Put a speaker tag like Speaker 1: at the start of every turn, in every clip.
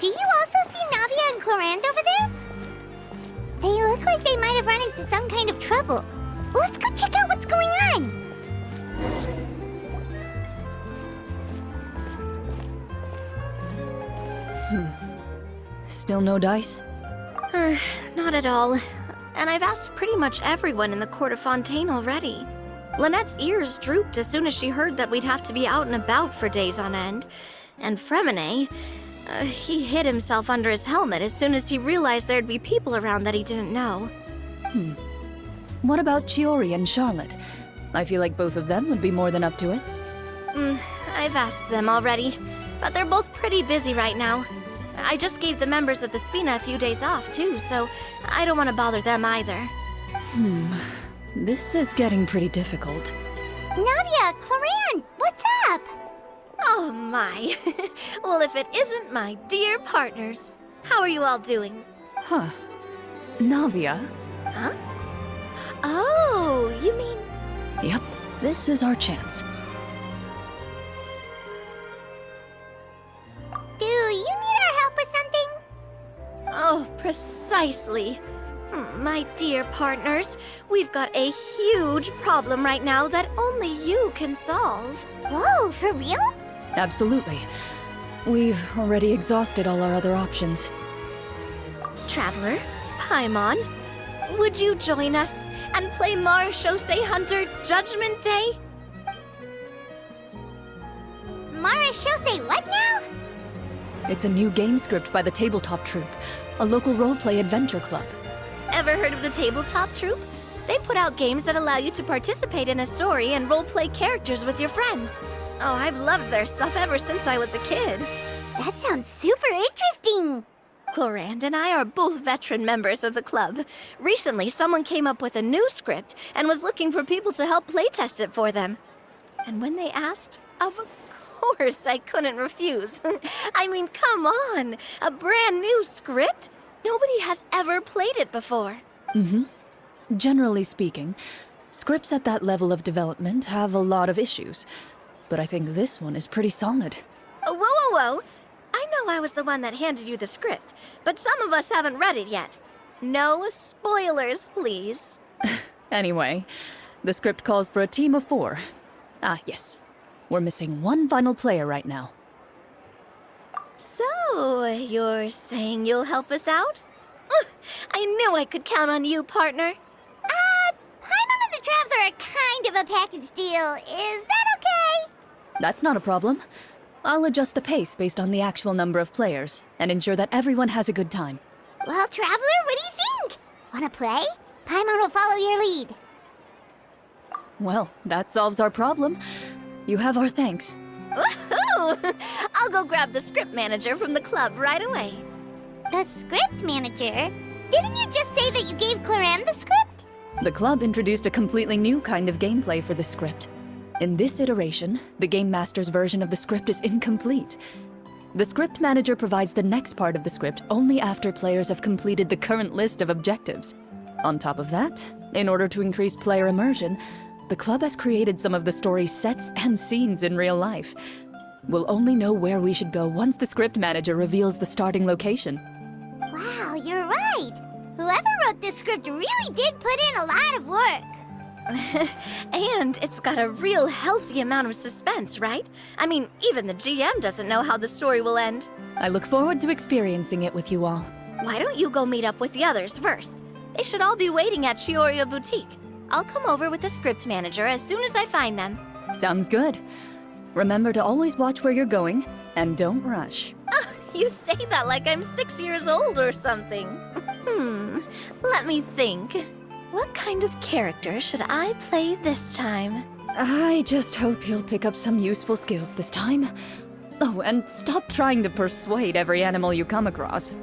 Speaker 1: Do you also see Navia and Clorinde over there? They look like they might have run into some kind of trouble. Let's go check out what's going on!
Speaker 2: Still no dice?
Speaker 3: Not at all. And I've asked pretty much everyone in the court of Fontaine already. Lynette's ears drooped as soon as she heard that we'd have to be out and about for days on end. And Fremine, he hid himself under his helmet as soon as he realized there'd be people around that he didn't know.
Speaker 2: What about Chiori and Charlotte? I feel like both of them would be more than up to it.
Speaker 3: I've asked them already, but they're both pretty busy right now. I just gave the members of the Spina a few days off, too, so I don't want to bother them either.
Speaker 2: This is getting pretty difficult.
Speaker 1: Navia, Clorinde, what's up?
Speaker 3: Oh my. Well, if it isn't my dear partners. How are you all doing?
Speaker 2: Huh. Navia?
Speaker 3: Huh? Oh, you mean...
Speaker 2: Yep, this is our chance.
Speaker 1: Do you need our help with something?
Speaker 3: Oh, precisely. My dear partners, we've got a huge problem right now that only you can solve.
Speaker 1: Whoa, for real?
Speaker 2: Absolutely. We've already exhausted all our other options.
Speaker 3: Traveler, Paimon, would you join us and play Marechaussee Hunter Judgment Day?
Speaker 1: Marechaussee what now?
Speaker 2: It's a new game script by the Tabletop Troupe, a local roleplay adventure club.
Speaker 3: Ever heard of the Tabletop Troupe? They put out games that allow you to participate in a story and roleplay characters with your friends. Oh, I've loved their stuff ever since I was a kid.
Speaker 1: That sounds super interesting.
Speaker 3: Clorinde and I are both veteran members of the club. Recently, someone came up with a new script and was looking for people to help playtest it for them. And when they asked, of course I couldn't refuse. I mean, come on! A brand new script? Nobody has ever played it before.
Speaker 2: Generally speaking, scripts at that level of development have a lot of issues. But I think this one is pretty solid.
Speaker 3: Whoa. I know I was the one that handed you the script, but some of us haven't read it yet. No spoilers, please.
Speaker 2: Anyway, the script calls for a team of 4. Ah, yes. We're missing one final player right now.
Speaker 3: So, you're saying you'll help us out? I knew I could count on you, partner.
Speaker 1: Paimon and the Traveler are kind of a package deal. Is that okay?
Speaker 2: That's not a problem. I'll adjust the pace based on the actual number of players, and ensure that everyone has a good time.
Speaker 1: Well, Traveler, what do you think? Wanna play? Paimon will follow your lead.
Speaker 2: Well, that solves our problem. You have our thanks.
Speaker 3: Woohoo! I'll go grab the script manager from the club right away.
Speaker 1: The script manager? Didn't you just say that you gave Clorinde the script?
Speaker 2: The club introduced a completely new kind of gameplay for the script. In this iteration, the Game Master's version of the script is incomplete. The script manager provides the next part of the script only after players have completed the current list of objectives. On top of that, in order to increase player immersion, the club has created some of the story's sets and scenes in real life. We'll only know where we should go once the script manager reveals the starting location.
Speaker 1: Wow, you're right. Whoever wrote this script really did put in a lot of work.
Speaker 3: And it's got a real healthy amount of suspense, right? I mean, even the GM doesn't know how the story will end.
Speaker 2: I look forward to experiencing it with you all.
Speaker 3: Why don't you go meet up with the others first? They should all be waiting at Chioria Boutique. I'll come over with the script manager as soon as I find them.
Speaker 2: Sounds good. Remember to always watch where you're going, and don't rush.
Speaker 3: You say that like I'm 6 years old or something. Let me think. What kind of character should I play this time?
Speaker 2: I just hope you'll pick up some useful skills this time. Oh, and stop trying to persuade every animal you come across.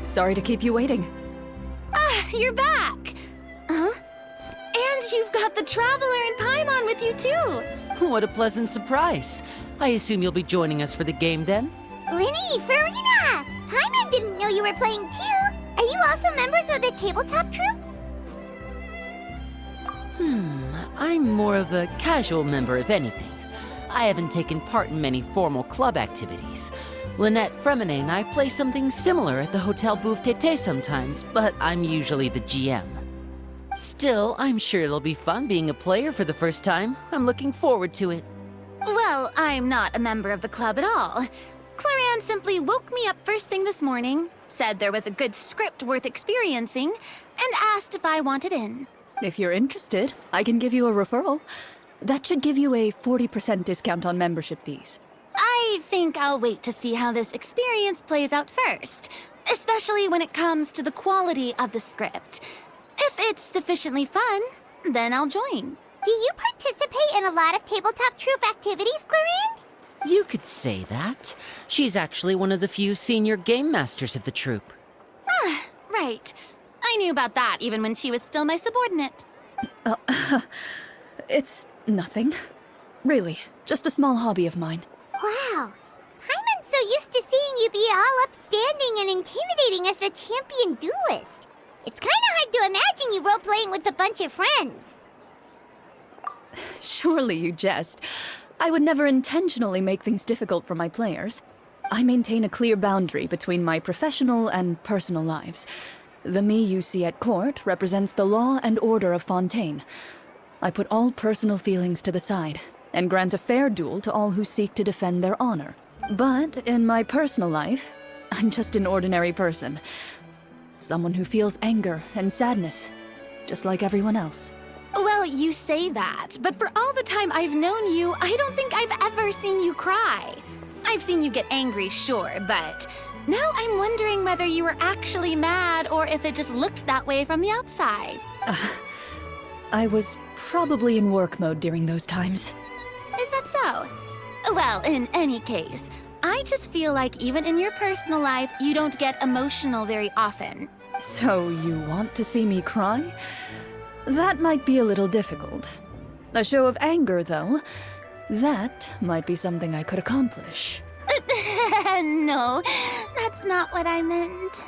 Speaker 2: Sorry to keep you waiting.
Speaker 3: You're back! Huh? And you've got the Traveler and Paimon with you too!
Speaker 4: What a pleasant surprise. I assume you'll be joining us for the game then?
Speaker 1: Linny, Farina! Paimon didn't know you were playing too. Are you also members of the Tabletop Troupe?
Speaker 4: I'm more of a casual member, if anything. I haven't taken part in many formal club activities. Lynette Fremine and I play something similar at the Hotel Bouffe Tété sometimes, but I'm usually the GM. Still, I'm sure it'll be fun being a player for the first time. I'm looking forward to it.
Speaker 5: Well, I'm not a member of the club at all. Clorinde simply woke me up first thing this morning, said there was a good script worth experiencing, and asked if I wanted in.
Speaker 2: If you're interested, I can give you a referral. That should give you a 40% discount on membership fees.
Speaker 5: I think I'll wait to see how this experience plays out first, especially when it comes to the quality of the script. If it's sufficiently fun, then I'll join.
Speaker 1: Do you participate in a lot of tabletop troupe activities, Clorinde?
Speaker 4: You could say that. She's actually one of the few senior game masters of the troupe.
Speaker 5: Right. I knew about that even when she was still my subordinate.
Speaker 2: It's nothing. Really, just a small hobby of mine.
Speaker 1: Wow. Paimon's so used to seeing you be all upstanding and intimidating as the champion duelist. It's kind of hard to imagine you role-playing with a bunch of friends.
Speaker 2: Surely you jest. I would never intentionally make things difficult for my players. I maintain a clear boundary between my professional and personal lives. The me you see at court represents the law and order of Fontaine. I put all personal feelings to the side and grant a fair duel to all who seek to defend their honor. But in my personal life, I'm just an ordinary person. Someone who feels anger and sadness, just like everyone else.
Speaker 5: Well, you say that, but for all the time I've known you, I don't think I've ever seen you cry. I've seen you get angry, sure, but now I'm wondering whether you were actually mad or if it just looked that way from the outside.
Speaker 2: I was probably in work mode during those times.
Speaker 5: Is that so? Well, in any case, I just feel like even in your personal life, you don't get emotional very often.
Speaker 2: So you want to see me cry? That might be a little difficult. A show of anger, though, that might be something I could accomplish.
Speaker 5: No, that's not what I meant.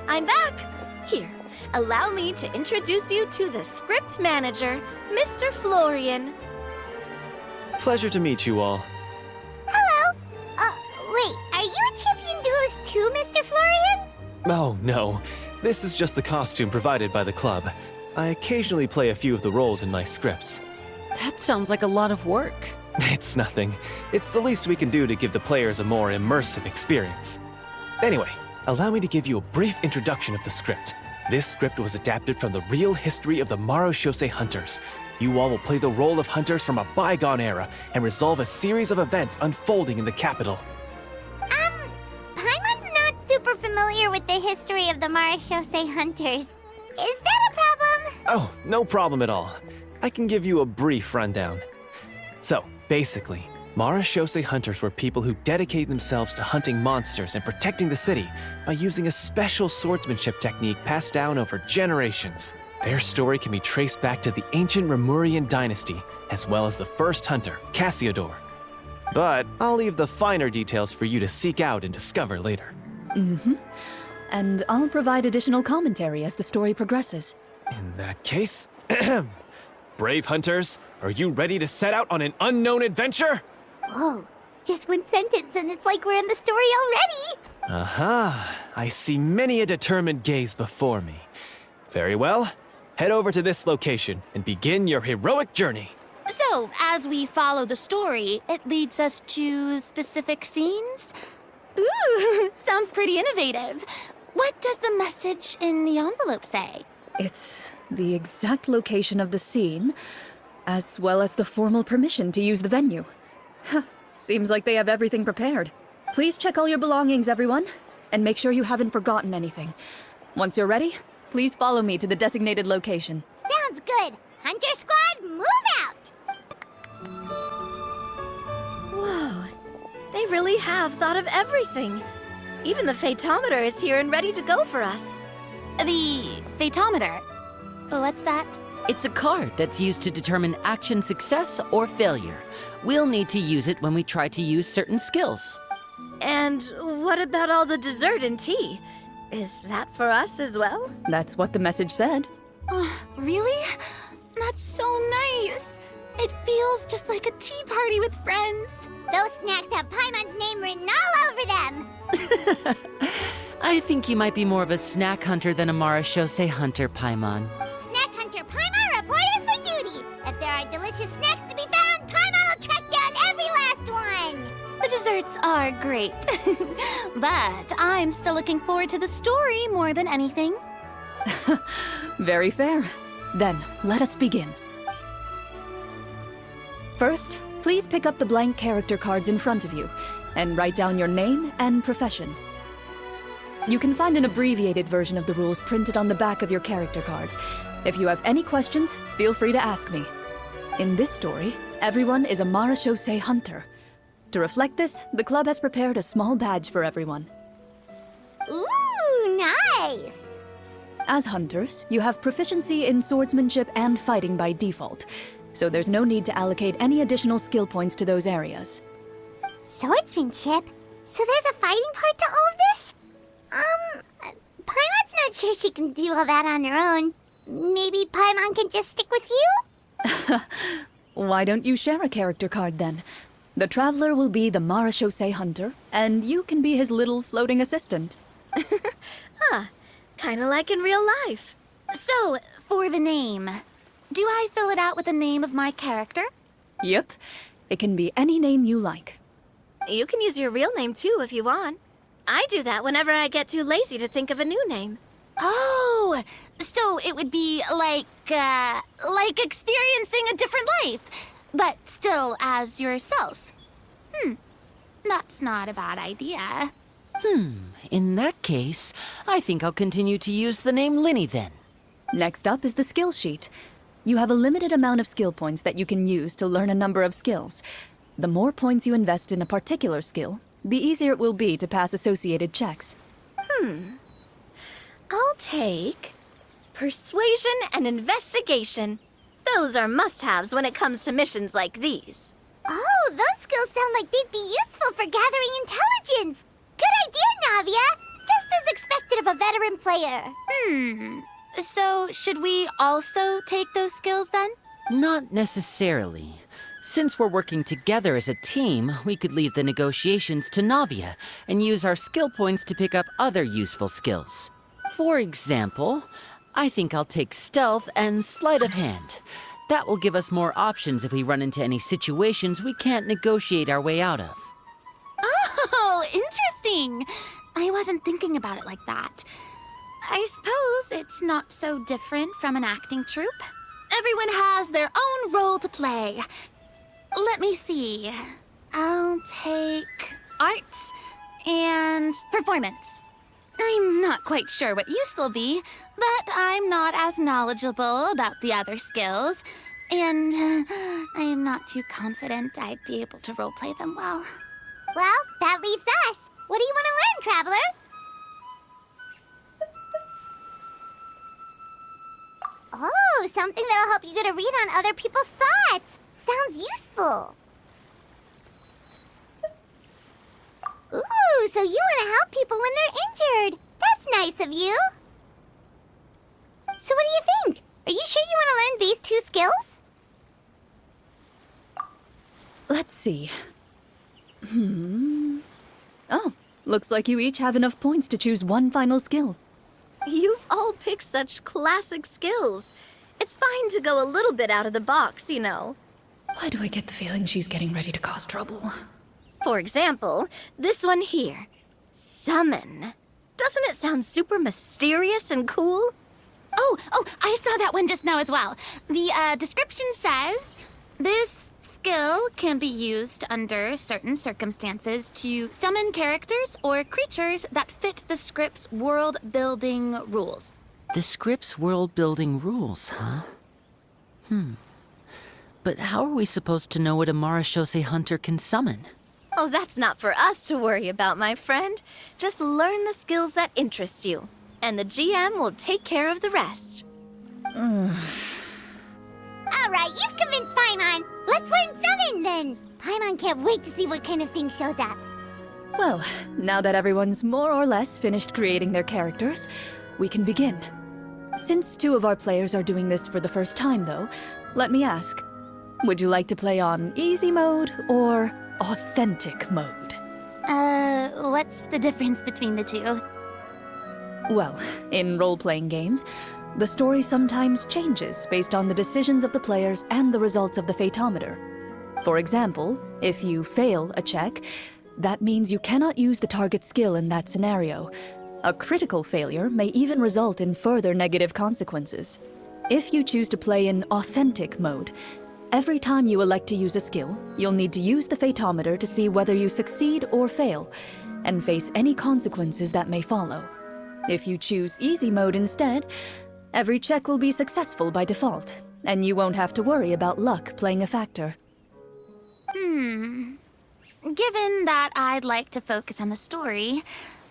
Speaker 3: I'm back! Here, allow me to introduce you to the script manager, Mr. Florian.
Speaker 6: Pleasure to meet you all.
Speaker 1: Hello. Wait, are you a champion duelist too, Mr. Florian?
Speaker 6: Oh, no. This is just the costume provided by the club. I occasionally play a few of the roles in my scripts.
Speaker 4: That sounds like a lot of work.
Speaker 6: It's nothing. It's the least we can do to give the players a more immersive experience. Anyway, allow me to give you a brief introduction of the script. This script was adapted from the real history of the Marechaussee Hunters. You all will play the role of hunters from a bygone era and resolve a series of events unfolding in the capital.
Speaker 1: Paimon's not super familiar with the history of the Marechaussee Hunters. Is that a problem?
Speaker 6: Oh, no problem at all. I can give you a brief rundown. So, basically, Marechaussee Hunters were people who dedicated themselves to hunting monsters and protecting the city by using a special swordsmanship technique passed down over generations. Their story can be traced back to the ancient Remurian dynasty, as well as the first hunter, Cassiodor. But I'll leave the finer details for you to seek out and discover later.
Speaker 2: And I'll provide additional commentary as the story progresses.
Speaker 6: In that case, brave hunters, are you ready to set out on an unknown adventure?
Speaker 1: Whoa, just one sentence and it's like we're in the story already!
Speaker 6: Aha, I see many a determined gaze before me. Very well, head over to this location and begin your heroic journey.
Speaker 5: So, as we follow the story, it leads us to specific scenes? Ooh, sounds pretty innovative. What does the message in the envelope say?
Speaker 2: It's the exact location of the scene, as well as the formal permission to use the venue. Seems like they have everything prepared. Please check all your belongings, everyone, and make sure you haven't forgotten anything. Once you're ready, please follow me to the designated location.
Speaker 1: Sounds good. Hunter Squad, move out!
Speaker 3: Whoa, they really have thought of everything. Even the phaetometer is here and ready to go for us.
Speaker 5: The phaetometer. What's that?
Speaker 4: It's a card that's used to determine action success or failure. We'll need to use it when we try to use certain skills.
Speaker 3: And what about all the dessert and tea? Is that for us as well?
Speaker 2: That's what the message said.
Speaker 5: Really? That's so nice. It feels just like a tea party with friends.
Speaker 1: Those snacks have Paimon's name written all over them.
Speaker 4: I think you might be more of a snack hunter than a Marashose hunter, Paimon.
Speaker 1: Snack Hunter Paimon reported for duty. If there are delicious snacks to be found, Paimon will track down every last one.
Speaker 5: The desserts are great, but I'm still looking forward to the story more than anything.
Speaker 2: Very fair. Then, let us begin. First, please pick up the blank character cards in front of you and write down your name and profession. You can find an abbreviated version of the rules printed on the back of your character card. If you have any questions, feel free to ask me. In this story, everyone is a Marashose hunter. To reflect this, the club has prepared a small badge for everyone.
Speaker 1: Ooh, nice.
Speaker 2: As hunters, you have proficiency in swordsmanship and fighting by default, so there's no need to allocate any additional skill points to those areas.
Speaker 1: Swordsmanship? So there's a fighting part to all of this? Paimon's not sure she can do all that on her own. Maybe Paimon can just stick with you?
Speaker 2: Why don't you share a character card then? The Traveler will be the Marashose hunter, and you can be his little floating assistant.
Speaker 3: Kinda like in real life.
Speaker 5: So, for the name, do I fill it out with the name of my character?
Speaker 2: Yep, it can be any name you like.
Speaker 3: You can use your real name too if you want. I do that whenever I get too lazy to think of a new name.
Speaker 5: Oh, so it would be like experiencing a different life, but still as yourself. That's not a bad idea.
Speaker 4: In that case, I think I'll continue to use the name Linny then.
Speaker 2: Next up is the skill sheet. You have a limited amount of skill points that you can use to learn a number of skills. The more points you invest in a particular skill, the easier it will be to pass associated checks.
Speaker 3: I'll take persuasion and investigation. Those are must-haves when it comes to missions like these.
Speaker 1: Oh, those skills sound like they'd be useful for gathering intelligence. Good idea, Navia. Just as expected of a veteran player.
Speaker 5: So should we also take those skills then?
Speaker 4: Not necessarily. Since we're working together as a team, we could leave the negotiations to Navia and use our skill points to pick up other useful skills. For example, I think I'll take stealth and sleight of hand. That will give us more options if we run into any situations we can't negotiate our way out of.
Speaker 5: Oh, interesting. I wasn't thinking about it like that. I suppose it's not so different from an acting troupe. Everyone has their own role to play. Let me see. I'll take arts and performance. I'm not quite sure what use they'll be, but I'm not as knowledgeable about the other skills, and I am not too confident I'd be able to roleplay them well.
Speaker 1: Well, that leaves us. What do you want to learn, Traveler? Oh, something that'll help you get a read on other people's thoughts. Sounds useful. Ooh, so you want to help people when they're injured. That's nice of you. So what do you think? Are you sure you want to learn these two skills?
Speaker 2: Let's see. Oh, looks like you each have enough points to choose one final skill.
Speaker 3: You've all picked such classic skills. It's fine to go a little bit out of the box, you know.
Speaker 2: Why do I get the feeling she's getting ready to cause trouble?
Speaker 3: For example, this one here. Summon. Doesn't it sound super mysterious and cool?
Speaker 5: Oh, I saw that one just now as well. The description says, this skill can be used under certain circumstances to summon characters or creatures that fit the script's world-building rules.
Speaker 4: The script's world-building rules, huh? But how are we supposed to know what a Marashose hunter can summon?
Speaker 3: Oh, that's not for us to worry about, my friend. Just learn the skills that interest you, and the GM will take care of the rest.
Speaker 1: All right, you've convinced Paimon. Let's learn summon then. Paimon can't wait to see what kind of thing shows up.
Speaker 2: Well, now that everyone's more or less finished creating their characters, we can begin. Since 2 of our players are doing this for the first time, though, let me ask, would you like to play on easy mode or authentic mode?
Speaker 5: What's the difference between the two?
Speaker 2: Well, in role-playing games, the story sometimes changes based on the decisions of the players and the results of the Fatometer. For example, if you fail a check, that means you cannot use the target skill in that scenario. A critical failure may even result in further negative consequences. If you choose to play in authentic mode, every time you elect to use a skill, you'll need to use the Fatometer to see whether you succeed or fail, and face any consequences that may follow. If you choose easy mode instead, every check will be successful by default, and you won't have to worry about luck playing a factor.
Speaker 5: Given that I'd like to focus on the story,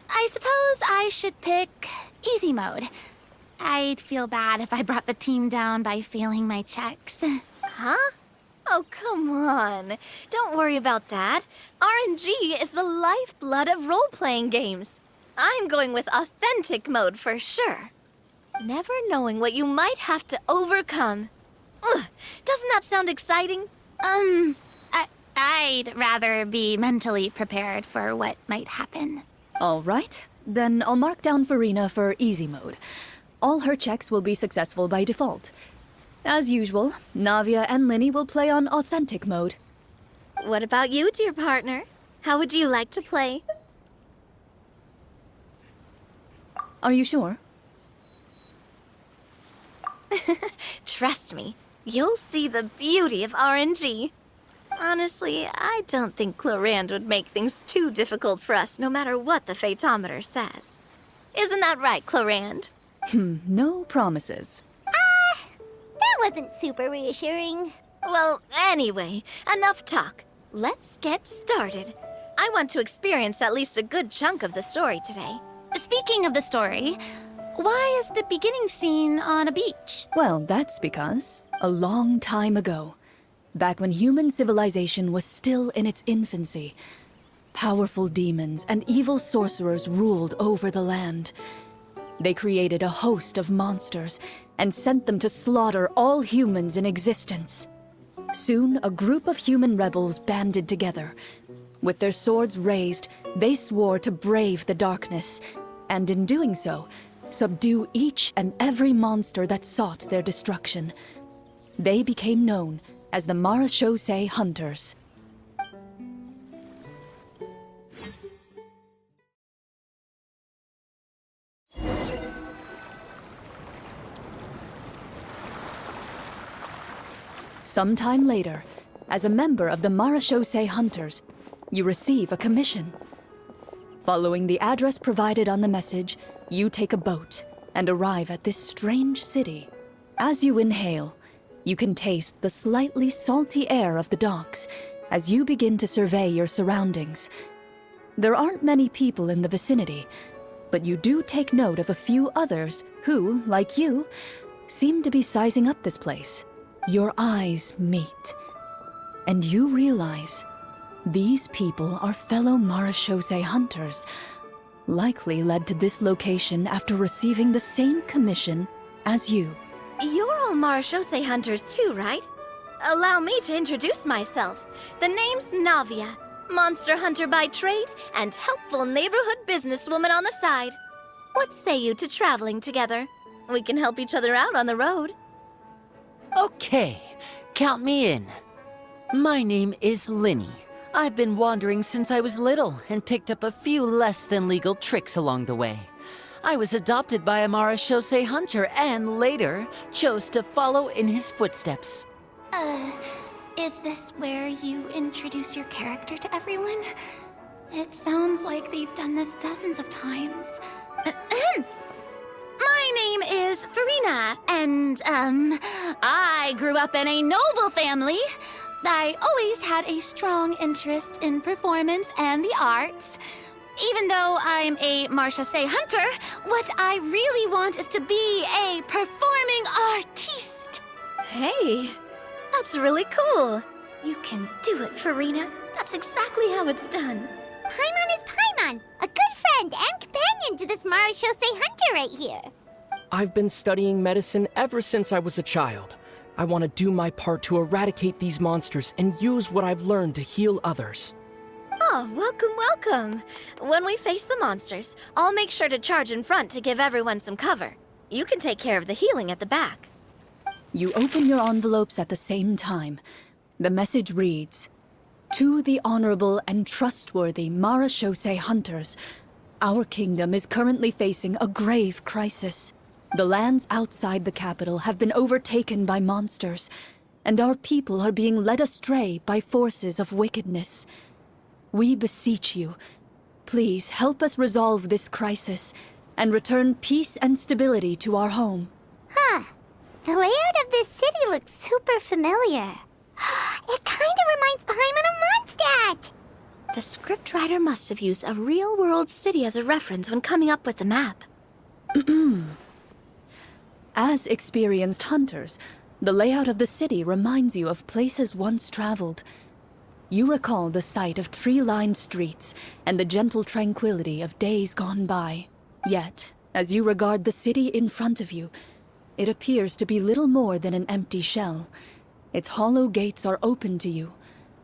Speaker 5: I suppose I should pick easy mode. I'd feel bad if I brought the team down by failing my checks.
Speaker 3: Huh? Oh, come on. Don't worry about that. RNG is the lifeblood of role-playing games. I'm going with authentic mode for sure. Never knowing what you might have to overcome. Ugh, doesn't that sound exciting?
Speaker 5: I'd rather be mentally prepared for what might happen.
Speaker 2: All right, then I'll mark down Farina for easy mode. All her checks will be successful by default. As usual, Navia and Linny will play on authentic mode.
Speaker 3: What about you, dear partner? How would you like to play?
Speaker 2: Are you sure?
Speaker 3: Trust me, you'll see the beauty of RNG. Honestly, I don't think Clorinde would make things too difficult for us no matter what the Fatometer says. Isn't that right, Clorinde?
Speaker 2: No promises.
Speaker 1: That wasn't super reassuring.
Speaker 3: Well, anyway, enough talk. Let's get started. I want to experience at least a good chunk of the story today.
Speaker 5: Speaking of the story, why is the beginning scene on a beach?
Speaker 2: Well, that's because, a long time ago, back when human civilization was still in its infancy, powerful demons and evil sorcerers ruled over the land. They created a host of monsters and sent them to slaughter all humans in existence. Soon, a group of human rebels banded together. With their swords raised, they swore to brave the darkness, and in doing so, subdue each and every monster that sought their destruction. They became known as the Marachose Hunters. Sometime later, as a member of the Marachose Hunters, you receive a commission. Following the address provided on the message, you take a boat and arrive at this strange city. As you inhale, you can taste the slightly salty air of the docks as you begin to survey your surroundings. There aren't many people in the vicinity, but you do take note of a few others who, like you, seem to be sizing up this place. Your eyes meet, and you realize these people are fellow Marachose hunters, likely led to this location after receiving the same commission as you.
Speaker 3: You're all Marachose hunters too, right? Allow me to introduce myself. The name's Navia, monster hunter by trade and helpful neighborhood businesswoman on the side. What say you to traveling together? We can help each other out on the road.
Speaker 4: Okay, count me in. My name is Linny. I've been wandering since I was little and picked up a few less than legal tricks along the way. I was adopted by a Marachose hunter and later chose to follow in his footsteps.
Speaker 5: Is this where you introduce your character to everyone? It sounds like they've done this dozens of times. My name is Farina, and, I grew up in a noble family. I always had a strong interest in performance and the arts. Even though I'm a Marachose hunter, what I really want is to be a performing artiste.
Speaker 3: Hey, That's really cool. You can do it, Farina. That's exactly how it's done.
Speaker 1: Paimon is Paimon, a good friend and companion to this Marashosei hunter right here.
Speaker 7: I've been studying medicine ever since I was a child. I want to do my part to eradicate these monsters and use what I've learned to heal others.
Speaker 3: Oh, welcome, welcome. When we face the monsters, I'll make sure to charge in front to give everyone some cover. You can take care of the healing at the back.
Speaker 2: You open your envelopes at the same time. The message reads, "To the honorable and trustworthy Marashosei hunters, our kingdom is currently facing a grave crisis. The lands outside the capital have been overtaken by monsters, and our people are being led astray by forces of wickedness. We beseech you, please help us resolve this crisis and return peace and stability to our home."
Speaker 1: Huh. The layout of this city looks super familiar. It kinda reminds Paimon of Mondstadt!
Speaker 3: The scriptwriter must have used a real-world city as a reference when coming up with the map.
Speaker 2: As experienced hunters, the layout of the city reminds you of places once traveled. You recall the sight of tree-lined streets and the gentle tranquility of days gone by. Yet, as you regard the city in front of you, it appears to be little more than an empty shell. Its hollow gates are open to you,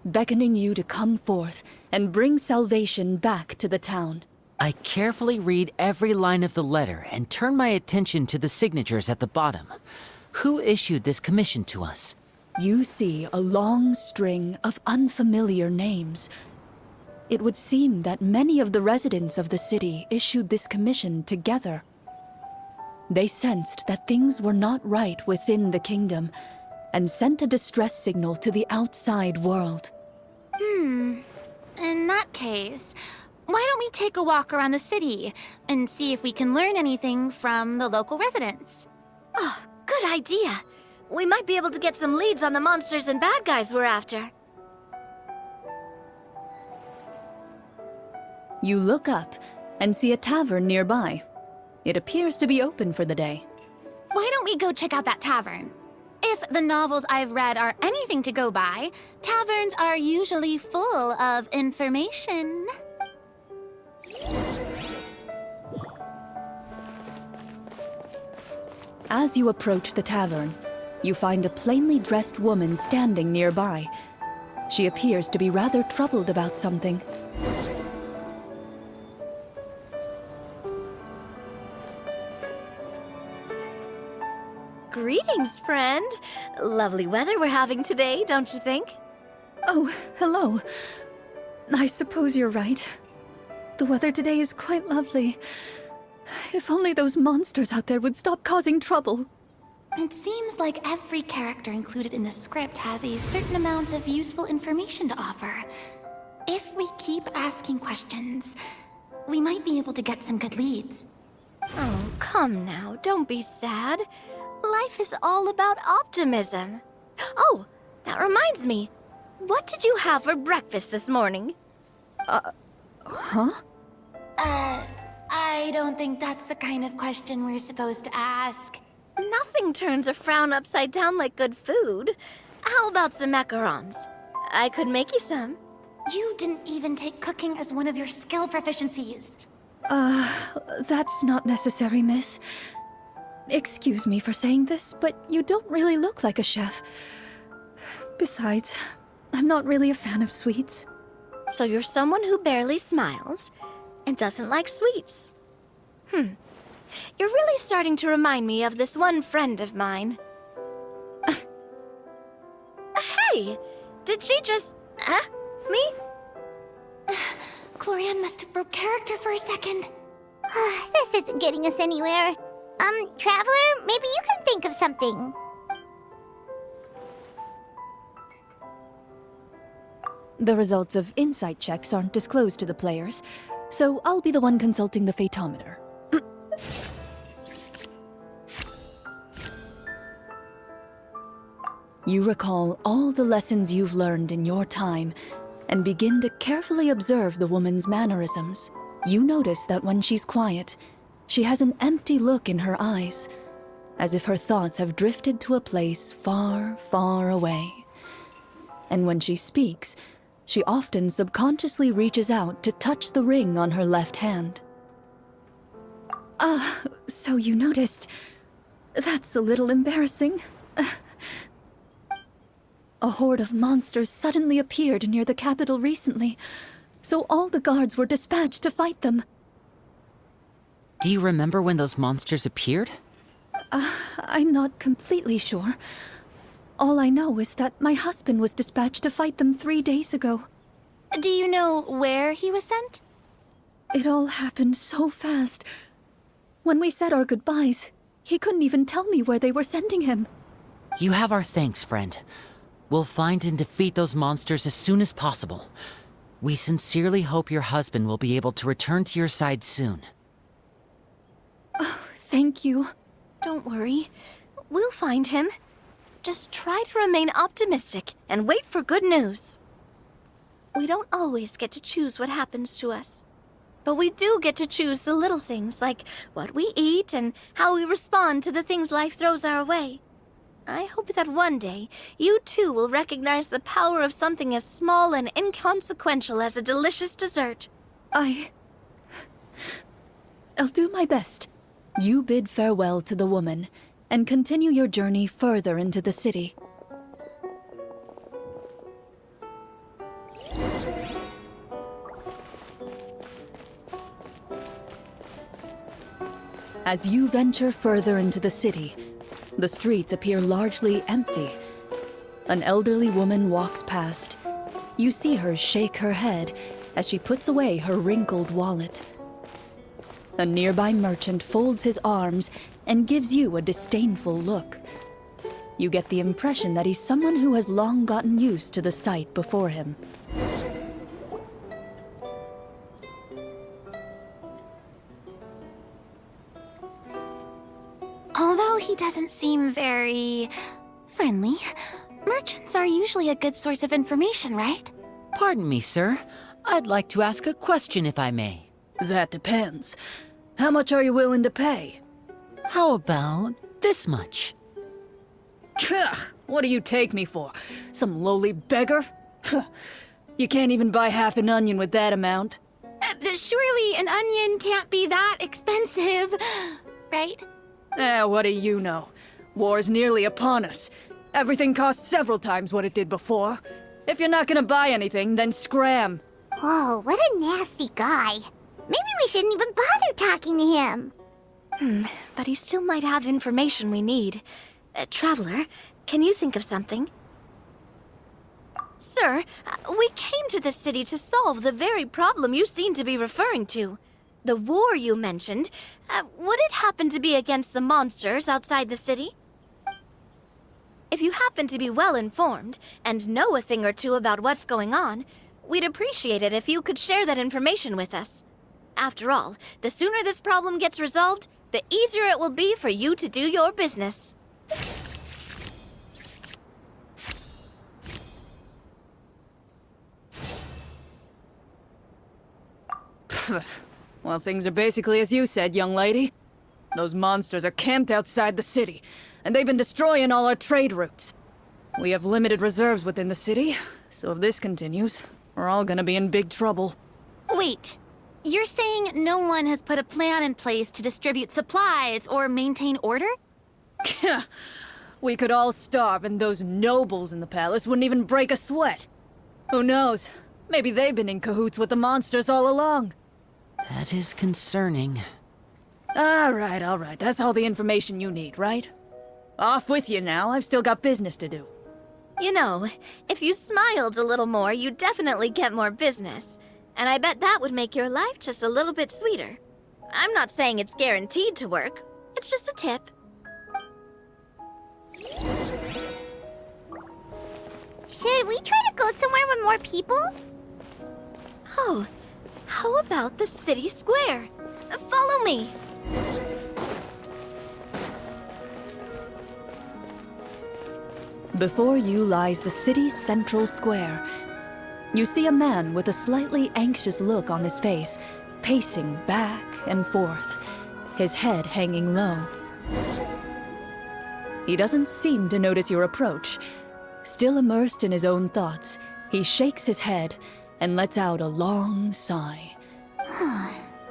Speaker 2: beckoning you to come forth and bring salvation back to the town.
Speaker 4: I carefully read every line of the letter and turn my attention to the signatures at the bottom. Who issued this commission to us?
Speaker 2: You see a long string of unfamiliar names. It would seem that many of the residents of the city issued this commission together. They sensed that things were not right within the kingdom and sent a distress signal to the outside world.
Speaker 5: In that case, why don't we take a walk around the city and see if we can learn anything from the local residents?
Speaker 3: Oh, good idea. We might be able to get some leads on the monsters and bad guys we're after.
Speaker 2: You look up and see a tavern nearby. It appears to be open for the day.
Speaker 5: Why don't we go check out that tavern? If the novels I've read are anything to go by, taverns are usually full of information.
Speaker 2: As you approach the tavern, you find a plainly dressed woman standing nearby. She appears to be rather troubled about something.
Speaker 3: Greetings, friend. Lovely weather we're having today, don't you think?
Speaker 2: Oh, hello. I suppose you're right. The weather today is quite lovely. If only those monsters out there would stop causing trouble.
Speaker 5: It seems like every character included in the script has a certain amount of useful information to offer. If we keep asking questions, we might be able to get some good leads.
Speaker 3: Oh, come now, don't be sad. Life is all about optimism. Oh, that reminds me. What did you have for breakfast this morning?
Speaker 2: Huh?
Speaker 5: I don't think that's the kind of question we're supposed to ask.
Speaker 3: Nothing turns a frown upside down like good food. How about some macarons? I could make you some.
Speaker 5: You didn't even take cooking as one of your skill proficiencies.
Speaker 2: That's not necessary, miss. Excuse me for saying this, but you don't really look like a chef. Besides, I'm not really a fan of sweets.
Speaker 3: So you're someone who barely smiles and doesn't like sweets. You're really starting to remind me of this one friend of mine. Hey! Did she just... me?
Speaker 5: Clorinde must have broke character for a second.
Speaker 1: This isn't getting us anywhere. Traveler, maybe you can think of something.
Speaker 2: The results of insight checks aren't disclosed to the players, so I'll be the one consulting the photometer. You recall all the lessons you've learned in your time and begin to carefully observe the woman's mannerisms. You notice that when she's quiet, she has an empty look in her eyes, as if her thoughts have drifted to a place far, far away. and when she speaks, she often subconsciously reaches out to touch the ring on her left hand. So you noticed. That's a little embarrassing. A horde of monsters suddenly appeared near the capital recently, so all the guards were dispatched to fight them.
Speaker 4: Do you remember when those monsters appeared?
Speaker 2: I'm not completely sure. All I know is that my husband was dispatched to fight them 3 days ago.
Speaker 5: Do you know where he was sent?
Speaker 2: It all happened so fast. When we said our goodbyes, he couldn't even tell me where they were sending him.
Speaker 4: You have our thanks, friend. We'll find and defeat those monsters as soon as possible. We sincerely hope your husband will be able to return to your side soon.
Speaker 2: Oh, thank you.
Speaker 3: Don't worry. We'll find him. Just try to remain optimistic and wait for good news. We don't always get to choose what happens to us. But we do get to choose the little things, like what we eat and how we respond to the things life throws our way. I hope that one day, you too will recognize the power of something as small and inconsequential as a delicious dessert.
Speaker 2: I'll do my best. You bid farewell to the woman, and continue your journey further into the city. As you venture further into the city, the streets appear largely empty. An elderly woman walks past. You see her shake her head as she puts away her wrinkled wallet. A nearby merchant folds his arms and gives you a disdainful look. You get the impression that he's someone who has long gotten used to the sight before him.
Speaker 5: Although he doesn't seem very friendly, merchants are usually a good source of information, right?
Speaker 4: Pardon me, sir. I'd like to ask a question if I may.
Speaker 2: That depends. How much are you willing to pay?
Speaker 4: How about this much?
Speaker 2: What do you take me for? Some lowly beggar? You can't even buy half an onion with that amount.
Speaker 5: Surely an onion can't be that expensive, right?
Speaker 2: What do you know? War's nearly upon us. Everything costs several times what it did before. If you're not gonna buy anything, then scram.
Speaker 1: Whoa, what a nasty guy. Maybe we shouldn't even bother talking to him.
Speaker 3: But he still might have information we need. Traveler, can you think of something? Sir, we came to this city to solve the very problem you seem to be referring to. The war you mentioned, would it happen to be against the monsters outside the city? If you happen to be well informed and know a thing or two about what's going on, we'd appreciate it if you could share that information with us. After all, the sooner this problem gets resolved, the easier it will be for you to do your business.
Speaker 2: Well, things are basically as you said, young lady. Those monsters are camped outside the city, and they've been destroying all our trade routes. We have limited reserves within the city, so if this continues, we're all gonna be in big trouble.
Speaker 5: Wait, you're saying no one has put a plan in place to distribute supplies or maintain order?
Speaker 2: We could all starve, and those nobles in the palace wouldn't even break a sweat. Who knows? Maybe they've been in cahoots with the monsters all along.
Speaker 4: That is concerning.
Speaker 2: All right. That's all the information you need, right? Off with you now. I've still got business to do.
Speaker 3: You know, if you smiled a little more, you'd definitely get more business. And I bet that would make your life just a little bit sweeter. I'm not saying it's guaranteed to work. It's just a tip.
Speaker 1: Should we try to go somewhere with more people?
Speaker 3: Oh, how about the city square? Follow me.
Speaker 2: Before you lies the city's central square. You see a man with a slightly anxious look on his face, pacing back and forth, his head hanging low. He doesn't seem to notice your approach, Still immersed in his own thoughts, he shakes his head and lets out a long sigh.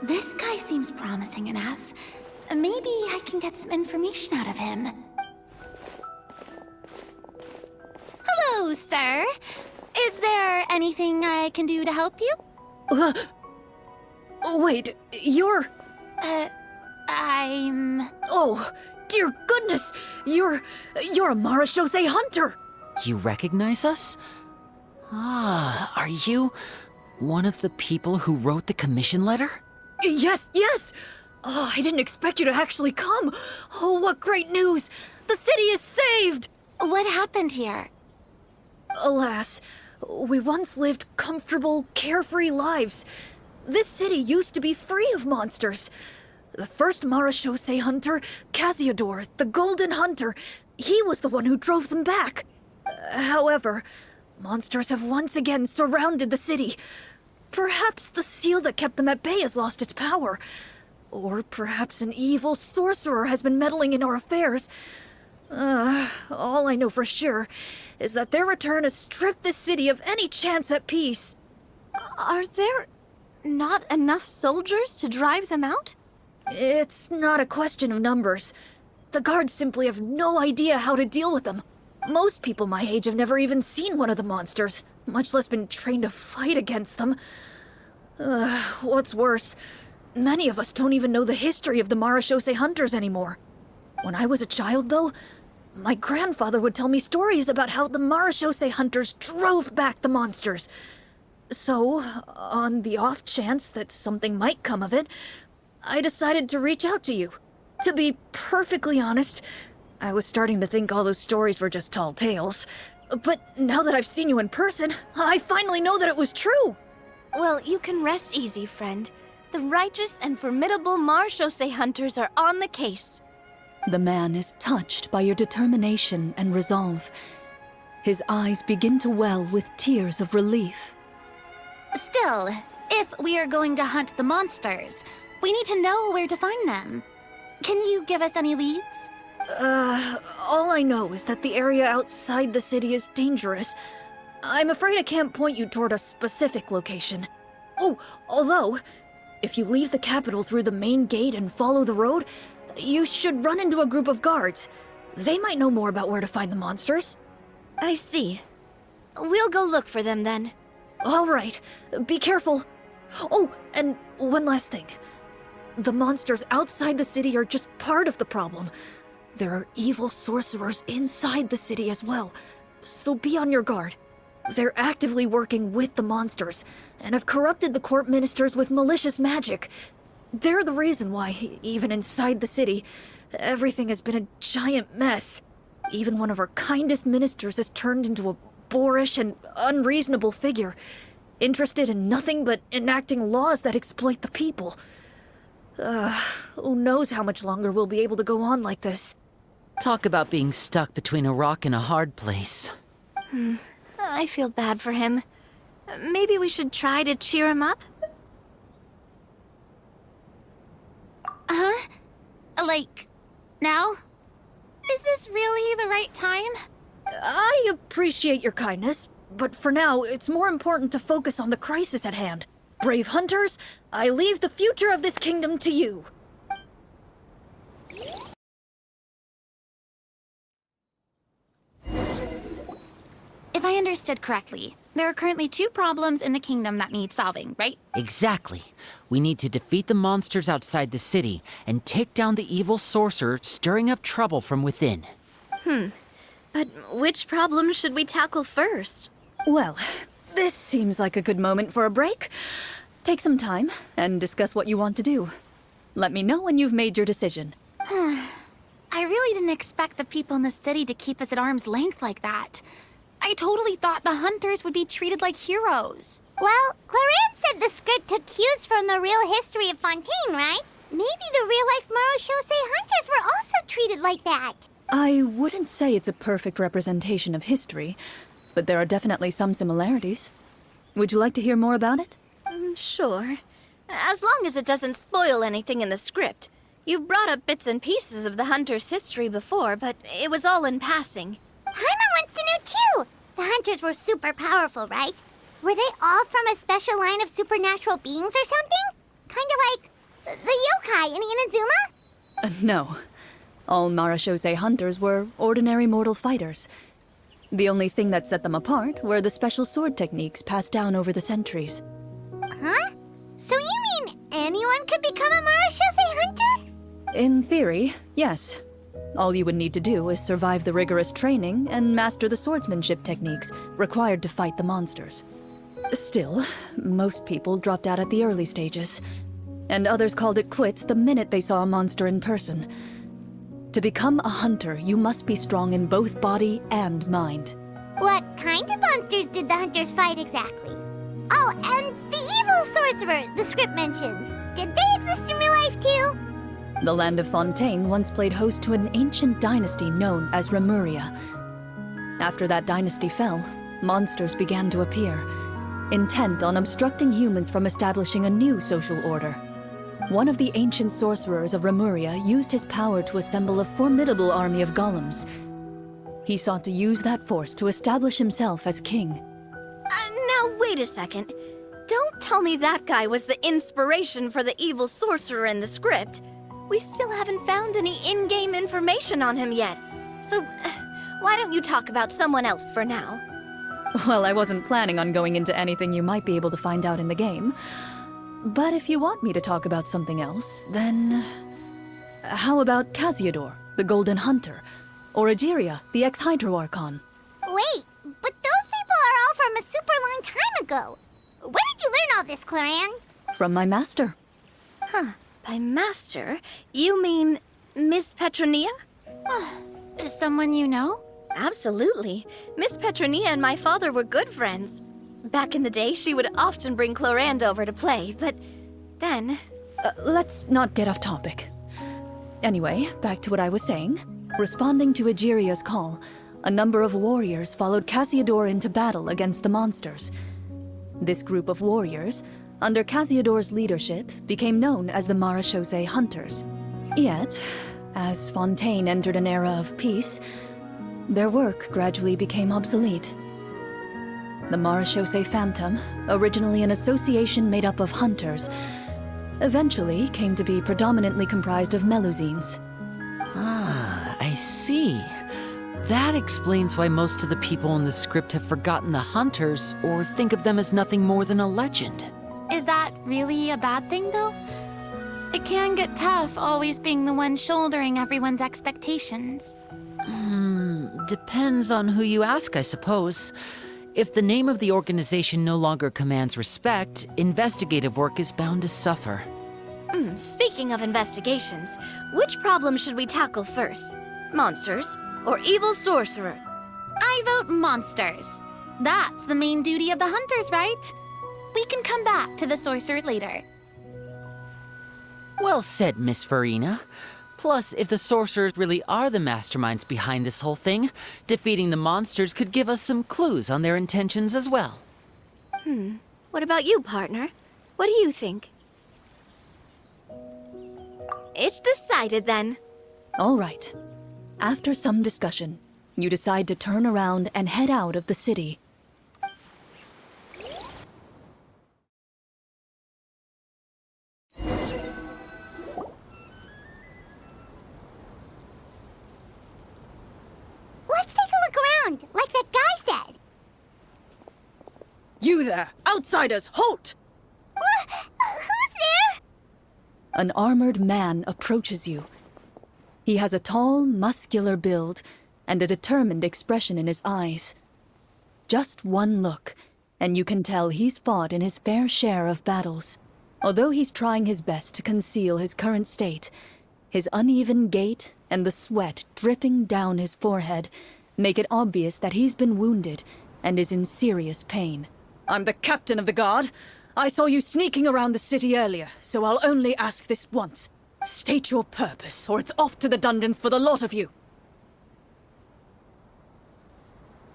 Speaker 5: This guy seems promising enough. Maybe I can get some information out of him. Hello, sir. Is there anything I can do to help you?
Speaker 2: Wait, you're...
Speaker 5: I'm...
Speaker 2: Oh, dear goodness! You're a Marashose hunter!
Speaker 4: You recognize us? Ah, are you one of the people who wrote the commission letter?
Speaker 2: Yes, yes! Oh, I didn't expect you to actually come! Oh, what great news! The city is saved!
Speaker 5: What happened here?
Speaker 2: Alas, we once lived comfortable, carefree lives. This city used to be free of monsters. The first Marashose hunter, Casiodor, the Golden Hunter, he was the one who drove them back. However, monsters have once again surrounded the city. Perhaps the seal that kept them at bay has lost its power. Or perhaps an evil sorcerer has been meddling in our affairs. All I know for sure is that their return has stripped this city of any chance at peace.
Speaker 3: Are there not enough soldiers to drive them out?
Speaker 2: It's not a question of numbers. The guards simply have no idea how to deal with them. Most people my age have never even seen one of the monsters, much less been trained to fight against them. What's worse, many of us don't even know the history of the Marashose hunters anymore. When I was a child, though, my grandfather would tell me stories about how the Marashose hunters drove back the monsters. So, on the off chance that something might come of it, I decided to reach out to you. To be perfectly honest, I was starting to think all those stories were just tall tales. But now that I've seen you in person, I finally know that it was true!
Speaker 3: Well, you can rest easy, friend. The righteous and formidable Marashose hunters are on the case.
Speaker 2: The man is touched by your determination and resolve. His eyes begin to well with tears of relief.
Speaker 5: Still, if we are going to hunt the monsters, we need to know where to find them. Can you give us any leads?
Speaker 2: All I know is that the area outside the city is dangerous. I'm afraid I can't point you toward a specific location. Oh, although, if you leave the capital through the main gate and follow the road, you should run into a group of guards. They might know more about where to find the monsters.
Speaker 3: I see. We'll go look for them then.
Speaker 2: All right, be careful. Oh, and one last thing. The monsters outside the city are just part of the problem. There are evil sorcerers inside the city as well, so be on your guard. They're actively working with the monsters, and have corrupted the court ministers with malicious magic. They're the reason why, even inside the city, everything has been a giant mess. Even one of our kindest ministers has turned into a boorish and unreasonable figure, interested in nothing but enacting laws that exploit the people. Who knows how much longer we'll be able to go on like this.
Speaker 4: Talk about being stuck between a rock and a hard place.
Speaker 3: I feel bad for him. Maybe we should try to cheer him up?
Speaker 5: Like, now? Is this really the right time?
Speaker 2: I appreciate your kindness, but for now, it's more important to focus on the crisis at hand. Brave hunters, I leave the future of this kingdom to you.
Speaker 5: If I understood correctly, there are currently 2 problems in the kingdom that need solving, right?
Speaker 4: Exactly. We need to defeat the monsters outside the city and take down the evil sorcerer stirring up trouble from within.
Speaker 3: But which problem should we tackle first?
Speaker 2: Well, this seems like a good moment for a break. Take some time and discuss what you want to do. Let me know when you've made your decision.
Speaker 5: I really didn't expect the people in the city to keep us at arm's length like that. I totally thought the hunters would be treated like heroes.
Speaker 1: Well, Clorinde said the script took cues from the real history of Fontaine, right? Maybe the real-life Marashose hunters were also treated like that.
Speaker 2: I wouldn't say it's a perfect representation of history, but there are definitely some similarities. Would you like to hear more about it?
Speaker 3: Sure. As long as it doesn't spoil anything in the script. You brought up bits and pieces of the hunter's history before, but it was all in passing.
Speaker 1: Paimon wants to know too! The hunters were super powerful, right? Were they all from a special line of supernatural beings or something? Kind of like the yokai in Inazuma?
Speaker 2: No. All Marashose hunters were ordinary mortal fighters. The only thing that set them apart were the special sword techniques passed down over the centuries.
Speaker 1: Huh? So you mean anyone could become a Marashose hunter?
Speaker 2: In theory, yes. All you would need to do is survive the rigorous training and master the swordsmanship techniques required to fight the monsters. Still, most people dropped out at the early stages, and others called it quits the minute they saw a monster in person. To become a hunter, you must be strong in both body and mind.
Speaker 1: What kind of monsters did the hunters fight exactly? Oh, and the evil sorcerer the script mentions. Did they exist in real life too?
Speaker 2: The land of Fontaine once played host to an ancient dynasty known as Rapperia. After that dynasty fell, monsters began to appear, intent on obstructing humans from establishing a new social order. One of the ancient sorcerers of Rapperia used his power to assemble a formidable army of golems. He sought to use that force to establish himself as king.
Speaker 3: Now, wait a second. Don't tell me that guy was the inspiration for the evil sorcerer in the script. We still haven't found any in-game information on him yet. So, why don't you talk about someone else for now?
Speaker 2: Well, I wasn't planning on going into anything you might be able to find out in the game. But if you want me to talk about something else, then... How about Casiodor, the Golden Hunter? Or Egeria, the ex-Hydro Archon?
Speaker 1: Wait, but those people are all from a super long time ago. Where did you learn all this, Clorinde?
Speaker 2: From my master.
Speaker 3: Huh. By master, you mean Miss Petronia?
Speaker 5: Is someone you know?
Speaker 3: Absolutely. Miss Petronia and my father were good friends. Back in the day, she would often bring Clorinde over to play, but then...
Speaker 2: Let's not get off topic. Anyway, back to what I was saying. Responding to Egeria's call, a number of warriors followed Casiodor into battle against the monsters. This group of warriors, under Casiodor's leadership, became known as the Marashose Hunters. Yet, as Fontaine entered an era of peace, their work gradually became obsolete. The Marashose Phantom, originally an association made up of hunters, eventually came to be predominantly comprised of Melusines.
Speaker 4: Ah, I see. That explains why most of the people in the script have forgotten the hunters or think of them as nothing more than a legend.
Speaker 5: Is that really a bad thing, though? It can get tough always being the one shouldering everyone's expectations.
Speaker 4: Depends on who you ask, I suppose. If the name of the organization no longer commands respect, investigative work is bound to suffer.
Speaker 3: Speaking of investigations, which problem should we tackle first? Monsters or evil sorcerer?
Speaker 5: I vote monsters. That's the main duty of the hunters, right? We can come back to the sorcerer later.
Speaker 4: Well said, Miss Farina. Plus, if the sorcerers really are the masterminds behind this whole thing, defeating the monsters could give us some clues on their intentions as well.
Speaker 3: What about you, partner? What do you think? It's decided then.
Speaker 2: All right. After some discussion, you decide to turn around and head out of the city.
Speaker 1: Let's take a look around, like that guy said.
Speaker 2: You there! Outsiders, halt!
Speaker 1: Who's there?
Speaker 2: An armored man approaches you. He has a tall, muscular build and a determined expression in his eyes. Just one look, and you can tell he's fought in his fair share of battles. Although he's trying his best to conceal his current state, his uneven gait and the sweat dripping down his forehead make it obvious that he's been wounded and is in serious pain. I'm the captain of the guard. I saw you sneaking around the city earlier, so I'll only ask this once. State your purpose, or it's off to the dungeons for the lot of you.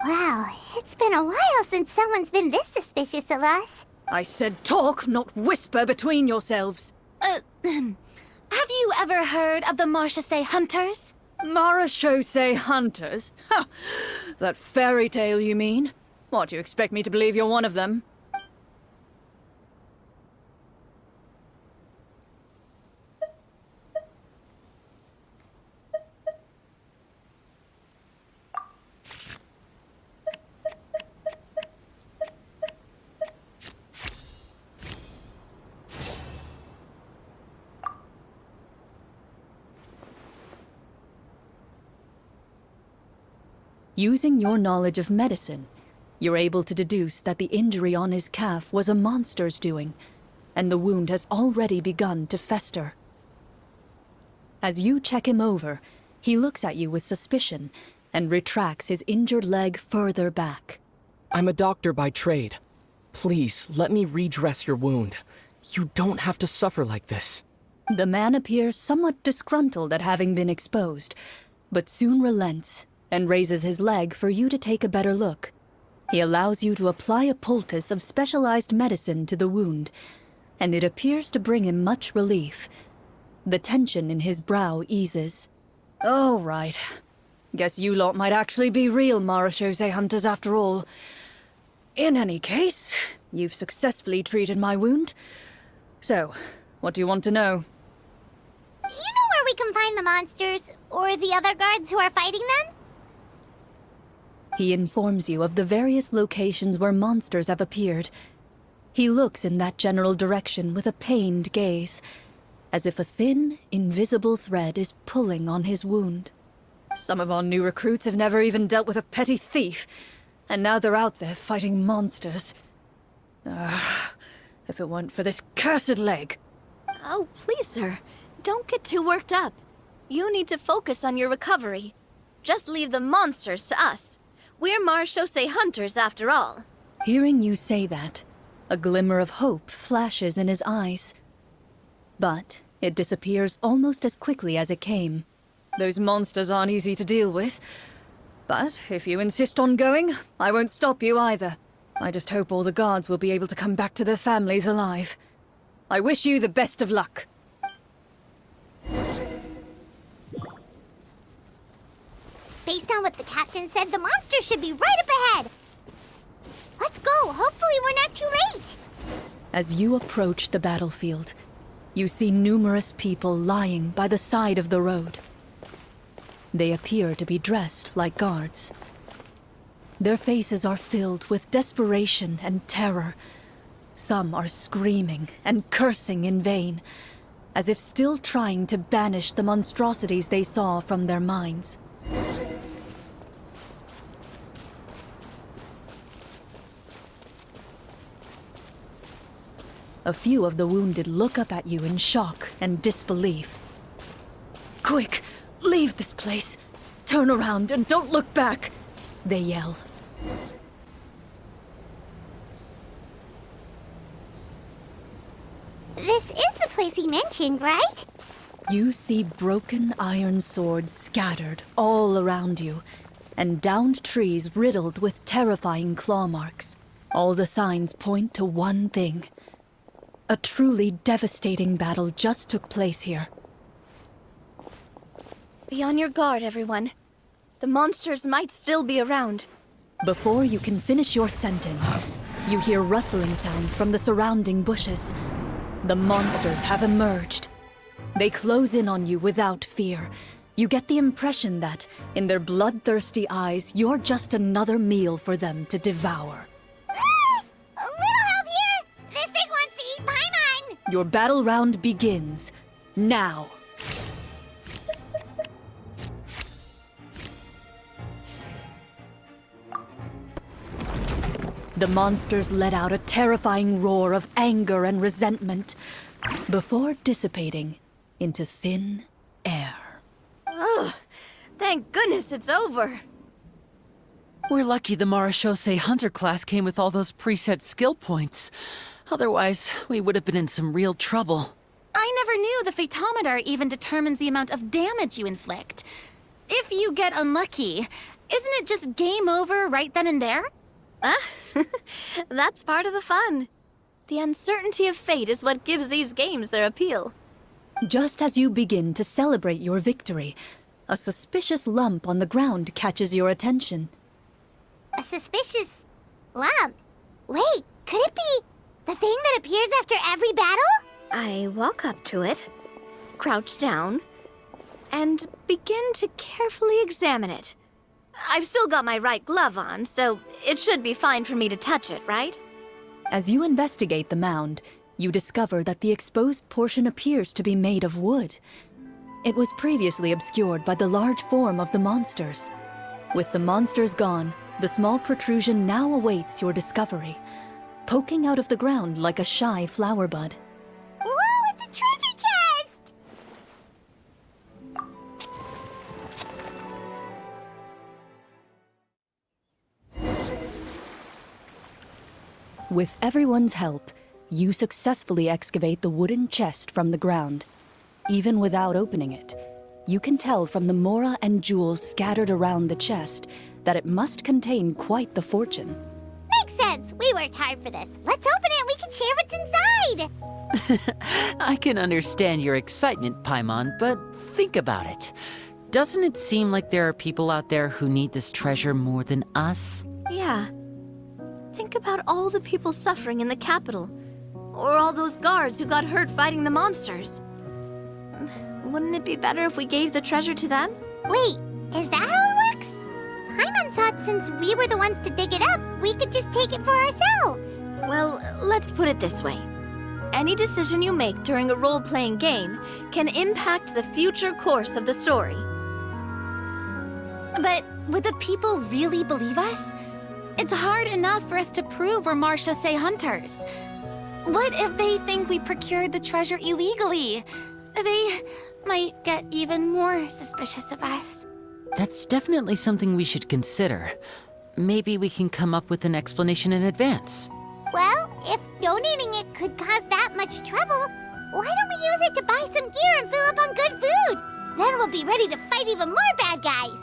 Speaker 1: Wow, it's been a while since someone's been this suspicious of us.
Speaker 2: I said talk, not whisper between yourselves.
Speaker 5: Have you ever heard of the Marashose Hunters?
Speaker 2: Marashose hunters? Ha! That fairy tale, you mean? What, you expect me to believe you're one of them? Using your knowledge of medicine, you're able to deduce that the injury on his calf was a monster's doing, and the wound has already begun to fester. As you check him over, he looks at you with suspicion and retracts his injured leg further back.
Speaker 7: I'm a doctor by trade. Please, let me redress your wound. You don't have to suffer like this.
Speaker 2: The man appears somewhat disgruntled at having been exposed, but soon relents and raises his leg for you to take a better look. He allows you to apply a poultice of specialized medicine to the wound, and it appears to bring him much relief. The tension in his brow eases. Oh, right. Guess you lot might actually be real Marachose hunters after all. In any case, you've successfully treated my wound. So, what do you want to know?
Speaker 1: Do you know where we can find the monsters, or the other guards who are fighting them?
Speaker 2: He informs you of the various locations where monsters have appeared. He looks in that general direction with a pained gaze, as if a thin, invisible thread is pulling on his wound. Some of our new recruits have never even dealt with a petty thief, and now they're out there fighting monsters. If it weren't for this cursed leg.
Speaker 3: Oh, please, sir. Don't get too worked up. You need to focus on your recovery. Just leave the monsters to us. We're Marachose hunters, after all.
Speaker 2: Hearing you say that, a glimmer of hope flashes in his eyes. But it disappears almost as quickly as it came. Those monsters aren't easy to deal with. But if you insist on going, I won't stop you either. I just hope all the guards will be able to come back to their families alive. I wish you the best of luck.
Speaker 1: Based on what the captain said, the monsters should be right up ahead. Let's go. Hopefully we're not too late.
Speaker 2: As you approach the battlefield, you see numerous people lying by the side of the road. They appear to be dressed like guards. Their faces are filled with desperation and terror. Some are screaming and cursing in vain, as if still trying to banish the monstrosities they saw from their minds. A few of the wounded look up at you in shock and disbelief. Quick, leave this place. Turn around and don't look back, they yell.
Speaker 1: This is the place he mentioned, right?
Speaker 2: You see broken iron swords scattered all around you, and downed trees riddled with terrifying claw marks. All the signs point to one thing. A truly devastating battle just took place here.
Speaker 3: Be on your guard, everyone. The monsters might still be around.
Speaker 2: Before you can finish your sentence, you hear rustling sounds from the surrounding bushes. The monsters have emerged. They close in on you without fear. You get the impression that, in their bloodthirsty eyes, you're just another meal for them to devour.
Speaker 1: A little help here! This thing wants to eat Paimon!
Speaker 2: Your battle round begins now. The monsters let out a terrifying roar of anger and resentment before dissipating into thin air.
Speaker 3: Ugh, thank goodness it's over.
Speaker 4: We're lucky the Marachose Hunter class came with all those preset skill points. Otherwise, we would have been in some real trouble.
Speaker 5: I never knew the Phytometer even determines the amount of damage you inflict. If you get unlucky, isn't it just game over right then and there?
Speaker 3: That's part of the fun. The uncertainty of fate is what gives these games their appeal.
Speaker 2: Just as you begin to celebrate your victory, a suspicious lump on the ground catches your attention.
Speaker 1: A suspicious lump. Wait, could it be the thing that appears after every battle?
Speaker 3: I walk up to it, crouch down, and begin to carefully examine it. I've still got my right glove on, so it should be fine for me to touch it, right?
Speaker 2: As you investigate the mound, you discover that the exposed portion appears to be made of wood. It was previously obscured by the large form of the monsters. With the monsters gone, the small protrusion now awaits your discovery, poking out of the ground like a shy flower bud.
Speaker 1: Whoa, it's a treasure chest!
Speaker 2: With everyone's help, you successfully excavate the wooden chest from the ground. Even without opening it, you can tell from the mora and jewels scattered around the chest that it must contain quite the fortune.
Speaker 1: Makes sense. We worked hard for this. Let's open it and we can share what's inside.
Speaker 4: I can understand your excitement, Paimon, but think about it. Doesn't it seem like there are people out there who need this treasure more than us?
Speaker 3: Yeah. Think about all the people suffering in the capital. Or all those guards who got hurt fighting the monsters. Wouldn't it be better if we gave the treasure to them?
Speaker 1: Wait, is that how it works? Paimon thought since we were the ones to dig it up, we could just take it for ourselves.
Speaker 3: Well, let's put it this way. Any decision you make during a role-playing game can impact the future course of the story.
Speaker 5: But would the people really believe us? It's hard enough for us to prove we're Marchese hunters. What if they think we procured the treasure illegally? They might get even more suspicious of us.
Speaker 4: That's definitely something we should consider. Maybe we can come up with an explanation in advance.
Speaker 1: Well, if donating it could cause that much trouble, why don't we use it to buy some gear and fill up on good food? Then we'll be ready to fight even more bad guys.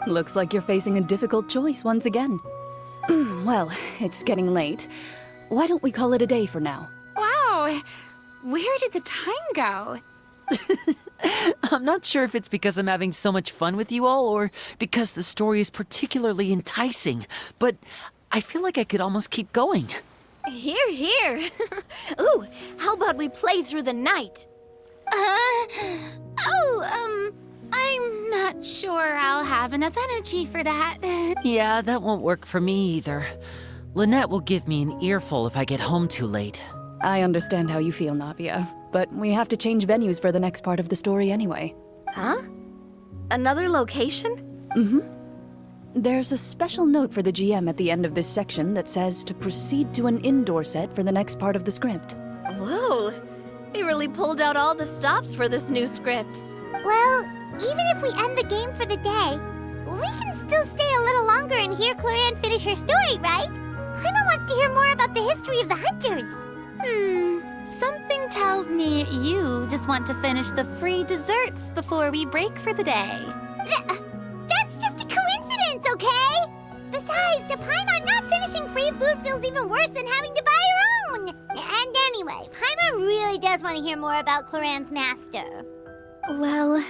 Speaker 2: Looks like you're facing a difficult choice once again. Well, it's getting late. Why don't we call it a day for now?
Speaker 5: Wow, where did the time go?
Speaker 4: I'm not sure if it's because I'm having so much fun with you all or because the story is particularly enticing, but I feel like I could almost keep going.
Speaker 3: Here, here. Ooh, how about we play through the night?
Speaker 5: I'm not sure I'll have enough energy for that.
Speaker 4: Yeah, that won't work for me either. Lynette will give me an earful if I get home too late.
Speaker 2: I understand how you feel, Navia, but we have to change venues for the next part of the story anyway.
Speaker 3: Huh? Another location?
Speaker 2: Mm-hmm. There's a special note for the GM at the end of this section that says to proceed to an indoor set for the next part of the script.
Speaker 3: Whoa, they really pulled out all the stops for this new script.
Speaker 1: Well, even if we end the game for the day, we can still stay a little longer and hear Clorinde finish her story, right? Paimon wants to hear more about the history of the hunters.
Speaker 5: Something tells me you just want to finish the free desserts before we break for the day.
Speaker 1: That's just a coincidence, okay? Besides, to Paimon, not finishing free food feels even worse than having to buy her own. And anyway, Paimon really does want to hear more about Clorinde's master.
Speaker 3: Well...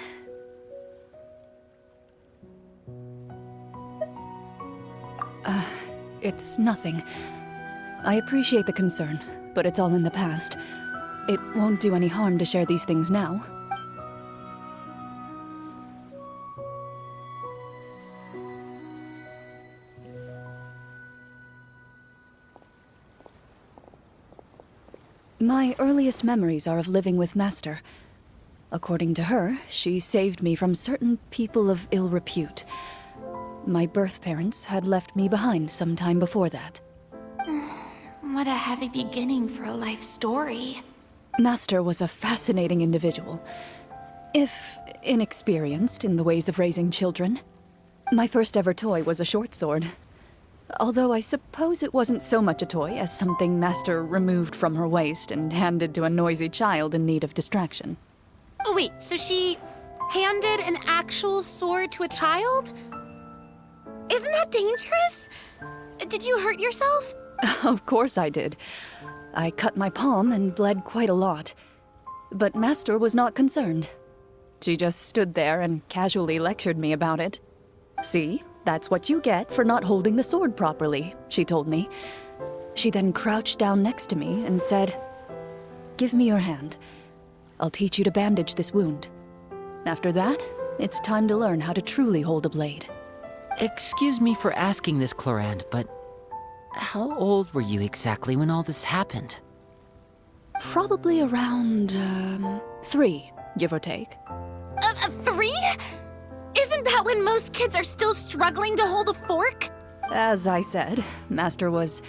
Speaker 2: It's nothing. I appreciate the concern, but it's all in the past. It won't do any harm to share these things now. My earliest memories are of living with Master. According to her, she saved me from certain people of ill repute. My birth parents had left me behind some time before that.
Speaker 5: What a heavy beginning for a life story.
Speaker 2: Master was a fascinating individual, if inexperienced in the ways of raising children. My first ever toy was a short sword. Although I suppose it wasn't so much a toy as something Master removed from her waist and handed to a noisy child in need of distraction.
Speaker 5: Oh, wait, so she handed an actual sword to a child? Isn't that dangerous? Did you hurt yourself?
Speaker 2: Of course I did. I cut my palm and bled quite a lot. But Master was not concerned. She just stood there and casually lectured me about it. See, That's what you get for not holding the sword properly, she told me. She then crouched down next to me and said, "Give me your hand. I'll teach you to bandage this wound. After that, it's time to learn how to truly hold a blade."
Speaker 4: Excuse me for asking this, Clorinde, but how old were you exactly when all this happened?
Speaker 2: Probably around, 3, give or take.
Speaker 5: 3? Isn't that when most kids are still struggling to hold a fork?
Speaker 2: As I said, Master was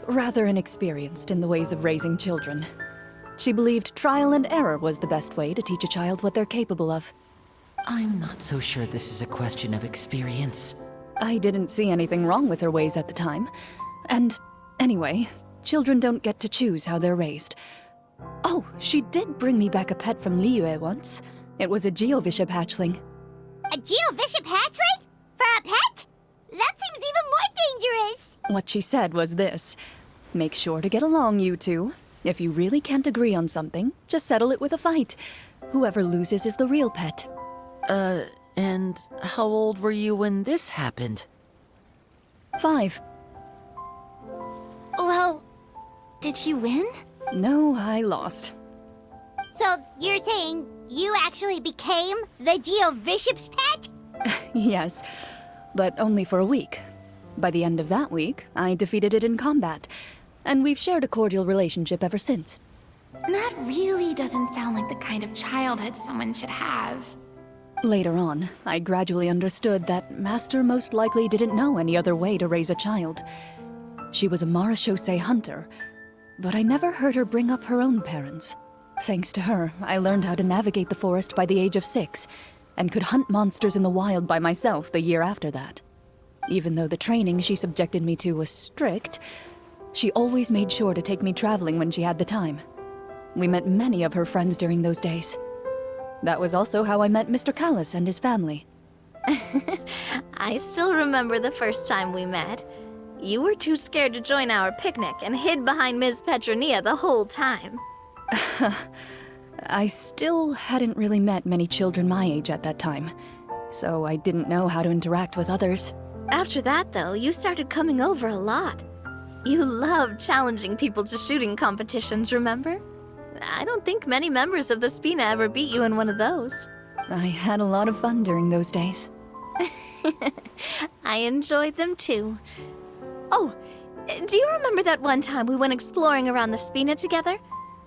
Speaker 2: rather inexperienced in the ways of raising children. She believed trial and error was the best way to teach a child what they're capable of.
Speaker 4: I'm not so sure this is a question of experience.
Speaker 2: I didn't see anything wrong with her ways at the time. And anyway, children don't get to choose how they're raised. Oh, she did bring me back a pet from Liyue once. It was a Geovishap hatchling.
Speaker 1: A Geovishap hatchling? For a pet? That seems even more dangerous.
Speaker 2: What she said was this: make sure to get along, you two. If you really can't agree on something, just settle it with a fight. Whoever loses is the real pet.
Speaker 4: And how old were you when this happened?
Speaker 2: 5.
Speaker 5: Well, did you win?
Speaker 2: No, I lost.
Speaker 1: So you're saying you actually became the Geovishap's pet?
Speaker 2: Yes, but only for a week. By the end of that week, I defeated it in combat, and we've shared a cordial relationship ever since.
Speaker 5: That really doesn't sound like the kind of childhood someone should have.
Speaker 2: Later on, I gradually understood that Master most likely didn't know any other way to raise a child. She was a Marachose hunter, but I never heard her bring up her own parents. Thanks to her, I learned how to navigate the forest by the age of 6, and could hunt monsters in the wild by myself the year after that. Even though the training she subjected me to was strict, she always made sure to take me traveling when she had the time. We met many of her friends during those days. That was also how I met Mr. Callis and his family.
Speaker 3: I still remember the first time we met. You were too scared to join our picnic and hid behind Ms. Petronia the whole time.
Speaker 2: I still hadn't really met many children my age at that time, so I didn't know how to interact with others.
Speaker 3: After that, though, you started coming over a lot. You loved challenging people to shooting competitions, remember? I don't think many members of the Spina ever beat you in one of those.
Speaker 2: I had a lot of fun during those days.
Speaker 3: I enjoyed them too. Oh, do you remember that one time we went exploring around the Spina together?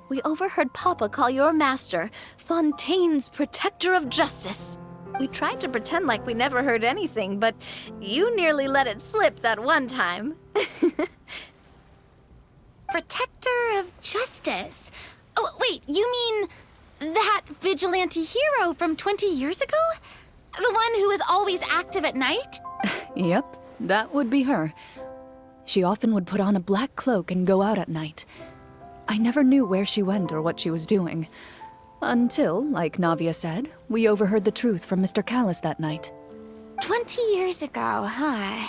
Speaker 3: We overheard Papa call your master Fontaine's Protector of Justice. We tried to pretend like we never heard anything, but you nearly let it slip that one time.
Speaker 5: Protector of Justice? Oh, wait, you mean that vigilante hero from 20 years ago? The one who is always active at night?
Speaker 2: Yep, that would be her. She often would put on a black cloak and go out at night. I never knew where she went or what she was doing. Until, like Navia said, we overheard the truth from Mr. Callis that night.
Speaker 5: 20 years ago, huh?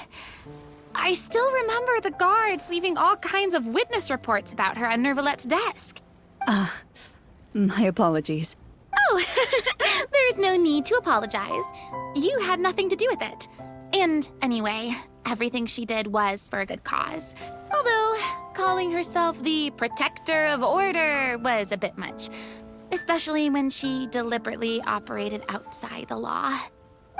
Speaker 5: I still remember the guards leaving all kinds of witness reports about her on Nervalette's desk.
Speaker 2: My apologies.
Speaker 5: Oh, there's no need to apologize. You had nothing to do with it. And anyway, everything she did was for a good cause. Although, calling herself the Protector of Order was a bit much. Especially when she deliberately operated outside the law.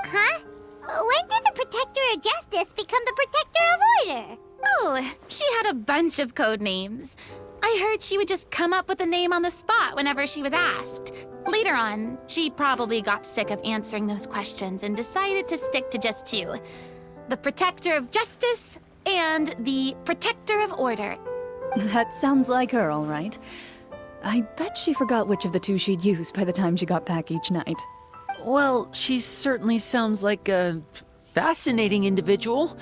Speaker 1: Huh? When did the Protector of Justice become the Protector of Order?
Speaker 5: Oh, she had a bunch of code names. I heard she would just come up with a name on the spot whenever she was asked. Later on, she probably got sick of answering those questions and decided to stick to just 2. The Protector of Justice and the Protector of Order.
Speaker 2: That sounds like her, all right. I bet she forgot which of the 2 she'd use by the time she got back each night.
Speaker 4: Well, she certainly sounds like a fascinating individual.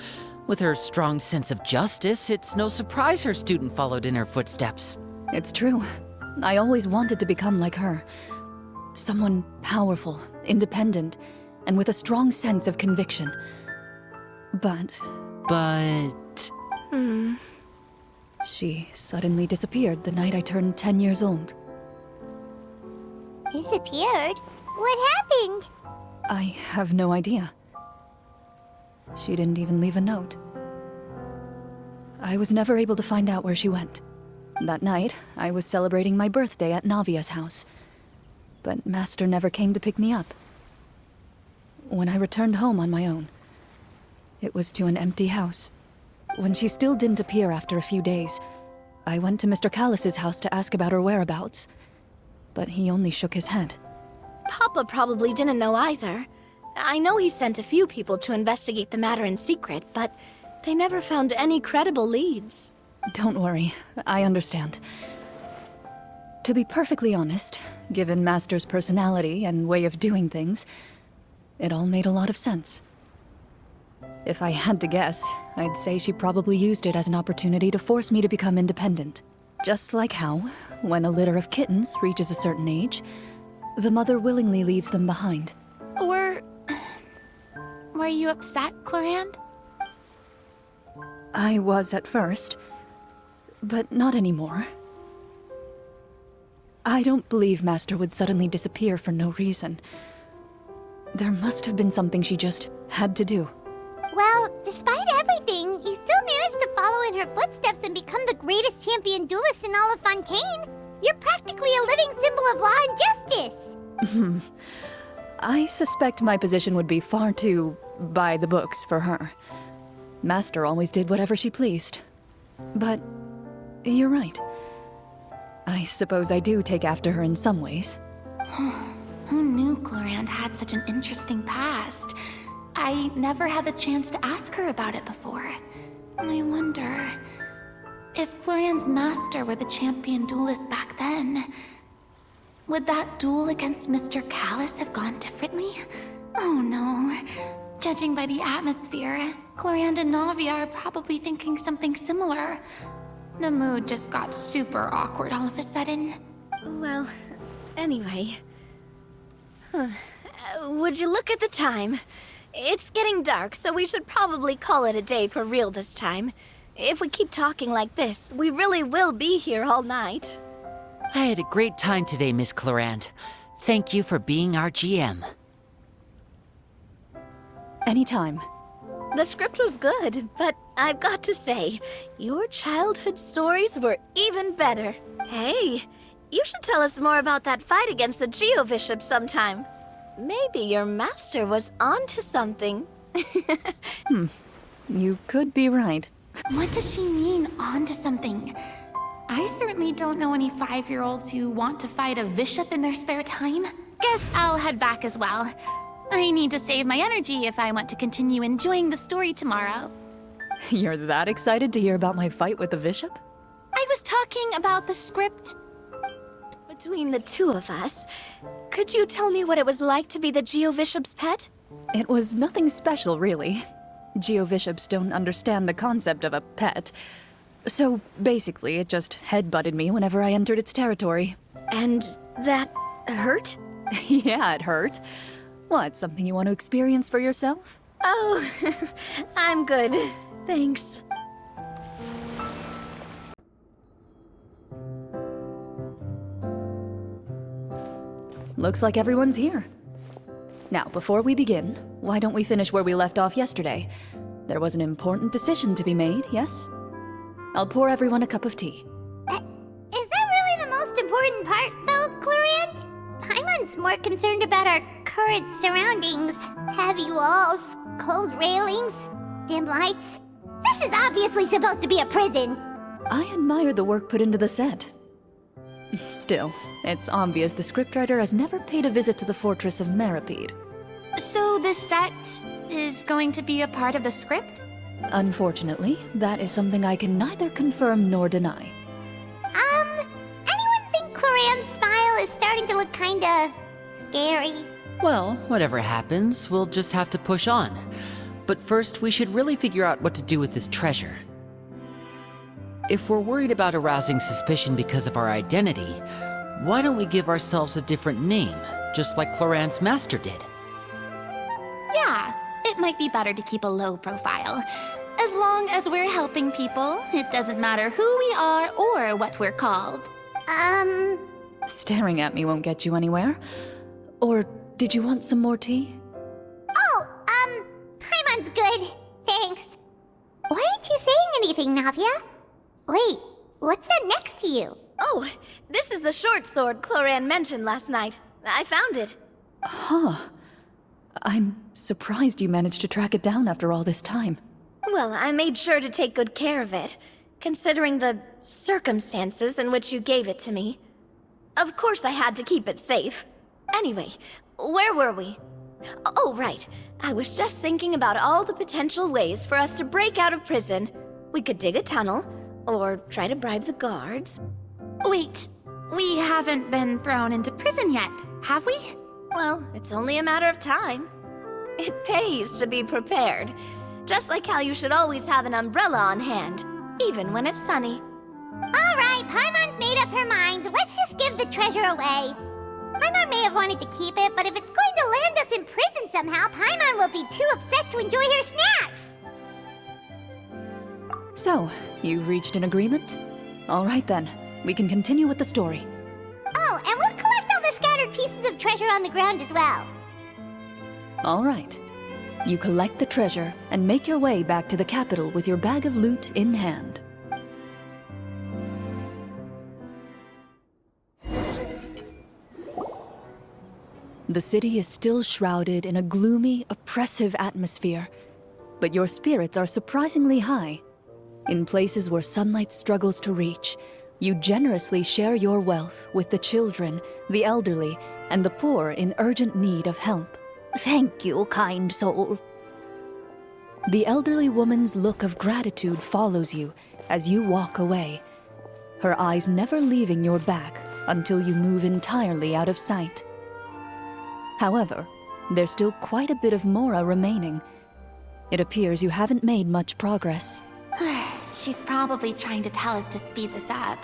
Speaker 4: With her strong sense of justice, it's no surprise her student followed in her footsteps.
Speaker 2: It's true. I always wanted to become like her. Someone powerful, independent, and with a strong sense of conviction. But she suddenly disappeared the night I turned 10 years old.
Speaker 1: Disappeared? What happened?
Speaker 2: I have no idea. She didn't even leave a note. I was never able to find out where she went. That night, I was celebrating my birthday at Navia's house. But Master never came to pick me up. When I returned home on my own, it was to an empty house. When she still didn't appear after a few days, I went to Mr. Callus's house to ask about her whereabouts. But he only shook his head.
Speaker 3: Papa probably didn't know either. I know he sent a few people to investigate the matter in secret, but they never found any credible leads.
Speaker 2: Don't worry, I understand. To be perfectly honest, given Master's personality and way of doing things, it all made a lot of sense. If I had to guess, I'd say she probably used it as an opportunity to force me to become independent. Just like how, when a litter of kittens reaches a certain age, the mother willingly leaves them behind.
Speaker 5: Were you upset, Clorinde?
Speaker 2: I was at first, but not anymore. I don't believe Master would suddenly disappear for no reason. There must have been something she just had to do.
Speaker 1: Well, despite everything, you still managed to follow in her footsteps and become the greatest champion duelist in all of Fontaine. You're practically a living symbol of law and justice.
Speaker 2: I suspect my position would be far too by the books for her. Master always did whatever she pleased. But you're right. I suppose I do take after her in some ways.
Speaker 5: Who knew Clorinde had such an interesting past? I never had the chance to ask her about it before. I wonder if Clorinde's master were the champion duelist back then. Would that duel against Mr. Callus have gone differently? Oh no. Judging by the atmosphere, Clorinde and Navia are probably thinking something similar. The mood just got super awkward all of a sudden.
Speaker 3: Well, anyway. Would you look at the time? It's getting dark, so we should probably call it a day for real this time. If we keep talking like this, we really will be here all night.
Speaker 4: I had a great time today, Miss Clorinde. Thank you for being our GM.
Speaker 2: Anytime.
Speaker 3: The script was good, but I've got to say, your childhood stories were even better. Hey, you should tell us more about that fight against the Geo-Bishop sometime. Maybe your master was onto something.
Speaker 2: You could be right.
Speaker 5: What does she mean, onto something? I certainly don't know any 5-year-olds who want to fight a bishop in their spare time. Guess I'll head back as well. I need to save my energy if I want to continue enjoying the story tomorrow.
Speaker 2: You're that excited to hear about my fight with the bishop?
Speaker 5: I was talking about the script.
Speaker 3: Between the two of us, could you tell me what it was like to be the Geo-Bishop's pet?
Speaker 2: It was nothing special, really. Geo-Bishops don't understand the concept of a pet. So, basically, it just headbutted me whenever I entered its territory.
Speaker 3: And that hurt?
Speaker 2: Yeah, it hurt. What, something you want to experience for yourself?
Speaker 3: Oh, I'm good. Thanks.
Speaker 2: Looks like everyone's here. Now, before we begin, why don't we finish where we left off yesterday? There was an important decision to be made, yes? I'll pour everyone a cup of tea.
Speaker 1: Is that really the most important part, though, Clorinde? Paimon's more concerned about our current surroundings. Heavy walls, cold railings, dim lights. This is obviously supposed to be a prison.
Speaker 2: I admire the work put into the set. Still, it's obvious the scriptwriter has never paid a visit to the fortress of Rapperia.
Speaker 5: So the set is going to be a part of the script?
Speaker 2: Unfortunately, that is something I can neither confirm nor deny.
Speaker 1: Anyone think Clorinde's smile is starting to look kinda scary?
Speaker 4: Well, whatever happens, we'll just have to push on. But first, we should really figure out what to do with this treasure. If we're worried about arousing suspicion because of our identity, why don't we give ourselves a different name, just like Clorinde's master did?
Speaker 5: Yeah, it might be better to keep a low profile. As long as we're helping people, it doesn't matter who we are or what we're called.
Speaker 2: Staring at me won't get you anywhere. Or did you want some more tea?
Speaker 1: Oh, Paimon's good. Thanks. Why aren't you saying anything, Navia? Wait, what's that next to you?
Speaker 3: Oh, this is the short sword Clorinde mentioned last night. I found it.
Speaker 2: Huh. I'm surprised you managed to track it down after all this time.
Speaker 3: Well, I made sure to take good care of it, considering the circumstances in which you gave it to me. Of course I had to keep it safe. Anyway, where were we? Oh, right. I was just thinking about all the potential ways for us to break out of prison. We could dig a tunnel, or try to bribe the guards.
Speaker 5: Wait, we haven't been thrown into prison yet, have we?
Speaker 3: Well, it's only a matter of time. It pays to be prepared. Just like how you should always have an umbrella on hand, even when it's sunny.
Speaker 1: All right, Paimon's made up her mind. Let's just give the treasure away. Paimon may have wanted to keep it, but if it's going to land us in prison somehow, Paimon will be too upset to enjoy her snacks.
Speaker 2: So, you've reached an agreement? All right then, we can continue with the story.
Speaker 1: Oh, and we'll collect all the scattered pieces of treasure on the ground as well.
Speaker 2: All right. You collect the treasure and make your way back to the capital with your bag of loot in hand. The city is still shrouded in a gloomy, oppressive atmosphere, but your spirits are surprisingly high. In places where sunlight struggles to reach, you generously share your wealth with the children, the elderly, and the poor in urgent need of help.
Speaker 1: Thank you, kind soul.
Speaker 2: The elderly woman's look of gratitude follows you as you walk away, her eyes never leaving your back until you move entirely out of sight. However, there's still quite a bit of Mora remaining. It appears you haven't made much progress.
Speaker 5: She's probably trying to tell us to speed this up.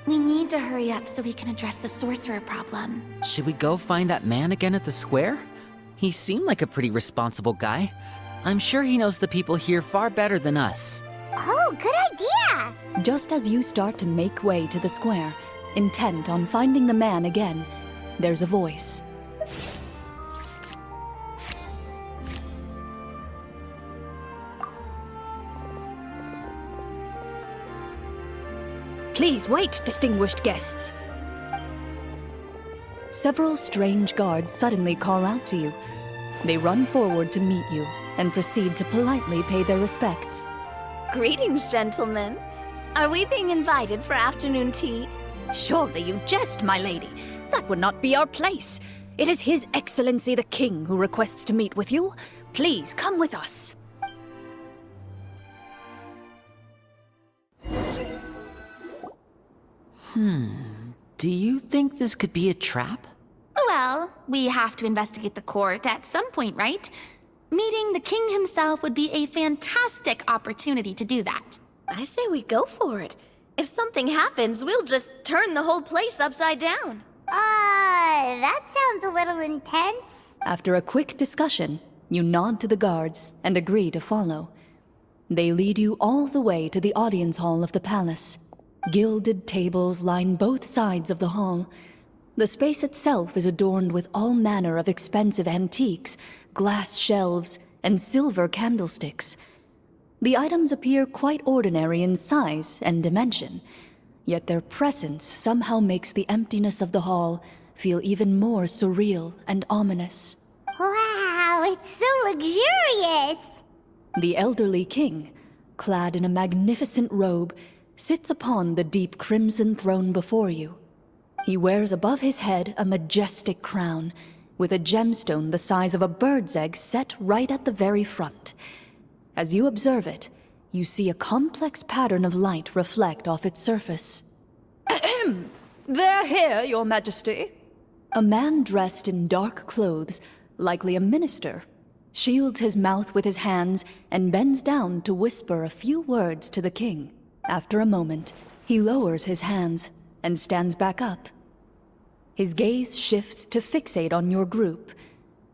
Speaker 5: We need to hurry up so we can address the sorcerer problem.
Speaker 4: Should we go find that man again at the square? He seemed like a pretty responsible guy. I'm sure he knows the people here far better than us.
Speaker 1: Oh, good idea!
Speaker 2: Just as you start to make way to the square, intent on finding the man again, there's a voice. Please wait, distinguished guests. Several strange guards suddenly call out to you. They run forward to meet you and proceed to politely pay their respects.
Speaker 3: Greetings, gentlemen. Are we being invited for afternoon tea?
Speaker 2: Surely you jest, my lady. That would not be our place. It is His Excellency the King who requests to meet with you. Please come with us.
Speaker 4: Do you think this could be a trap?
Speaker 5: Well, we have to investigate the court at some point, right? Meeting the king himself would be a fantastic opportunity to do that.
Speaker 3: I say we go for it. If something happens, we'll just turn the whole place upside down.
Speaker 1: That sounds a little intense.
Speaker 2: After a quick discussion, you nod to the guards and agree to follow. They lead you all the way to the audience hall of the palace. Gilded tables line both sides of the hall. The space itself is adorned with all manner of expensive antiques, glass shelves, and silver candlesticks. The items appear quite ordinary in size and dimension, yet their presence somehow makes the emptiness of the hall feel even more surreal and ominous.
Speaker 1: Wow, it's so luxurious!
Speaker 2: The elderly king, clad in a magnificent robe, sits upon the deep crimson throne before you. He wears above his head a majestic crown, with a gemstone the size of a bird's egg set right at the very front. As you observe it, you see a complex pattern of light reflect off its surface. Ahem! They're here, Your Majesty. A man dressed in dark clothes, likely a minister, shields his mouth with his hands and bends down to whisper a few words to the king. After a moment, he lowers his hands and stands back up. His gaze shifts to fixate on your group,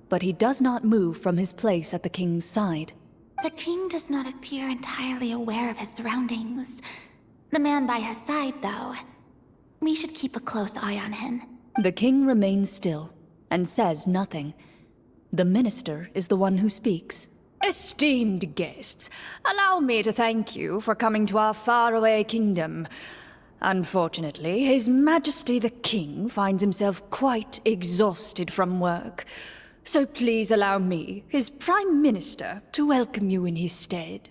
Speaker 2: but he does not move from his place at the king's side.
Speaker 5: The king does not appear entirely aware of his surroundings. The man by his side, though, we should keep a close eye on him.
Speaker 2: The king remains still and says nothing. The minister is the one who speaks. Esteemed guests, allow me to thank you for coming to our faraway kingdom. Unfortunately, His Majesty the King finds himself quite exhausted from work. So please allow me, his Prime Minister, to welcome you in his stead.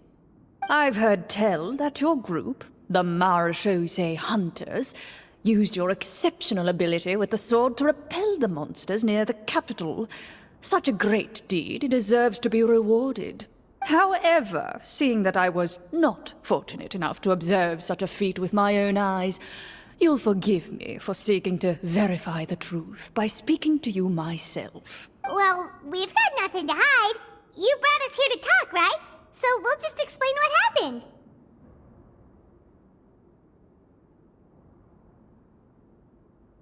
Speaker 2: I've heard tell that your group, the Marechaussee Hunters, used your exceptional ability with the sword to repel the monsters near the capital. Such a great deed deserves to be rewarded. However, seeing that I was not fortunate enough to observe such a feat with my own eyes, you'll forgive me for seeking to verify the truth by speaking to you myself.
Speaker 1: Well, we've got nothing to hide. You brought us here to talk, right? So we'll just explain what happened.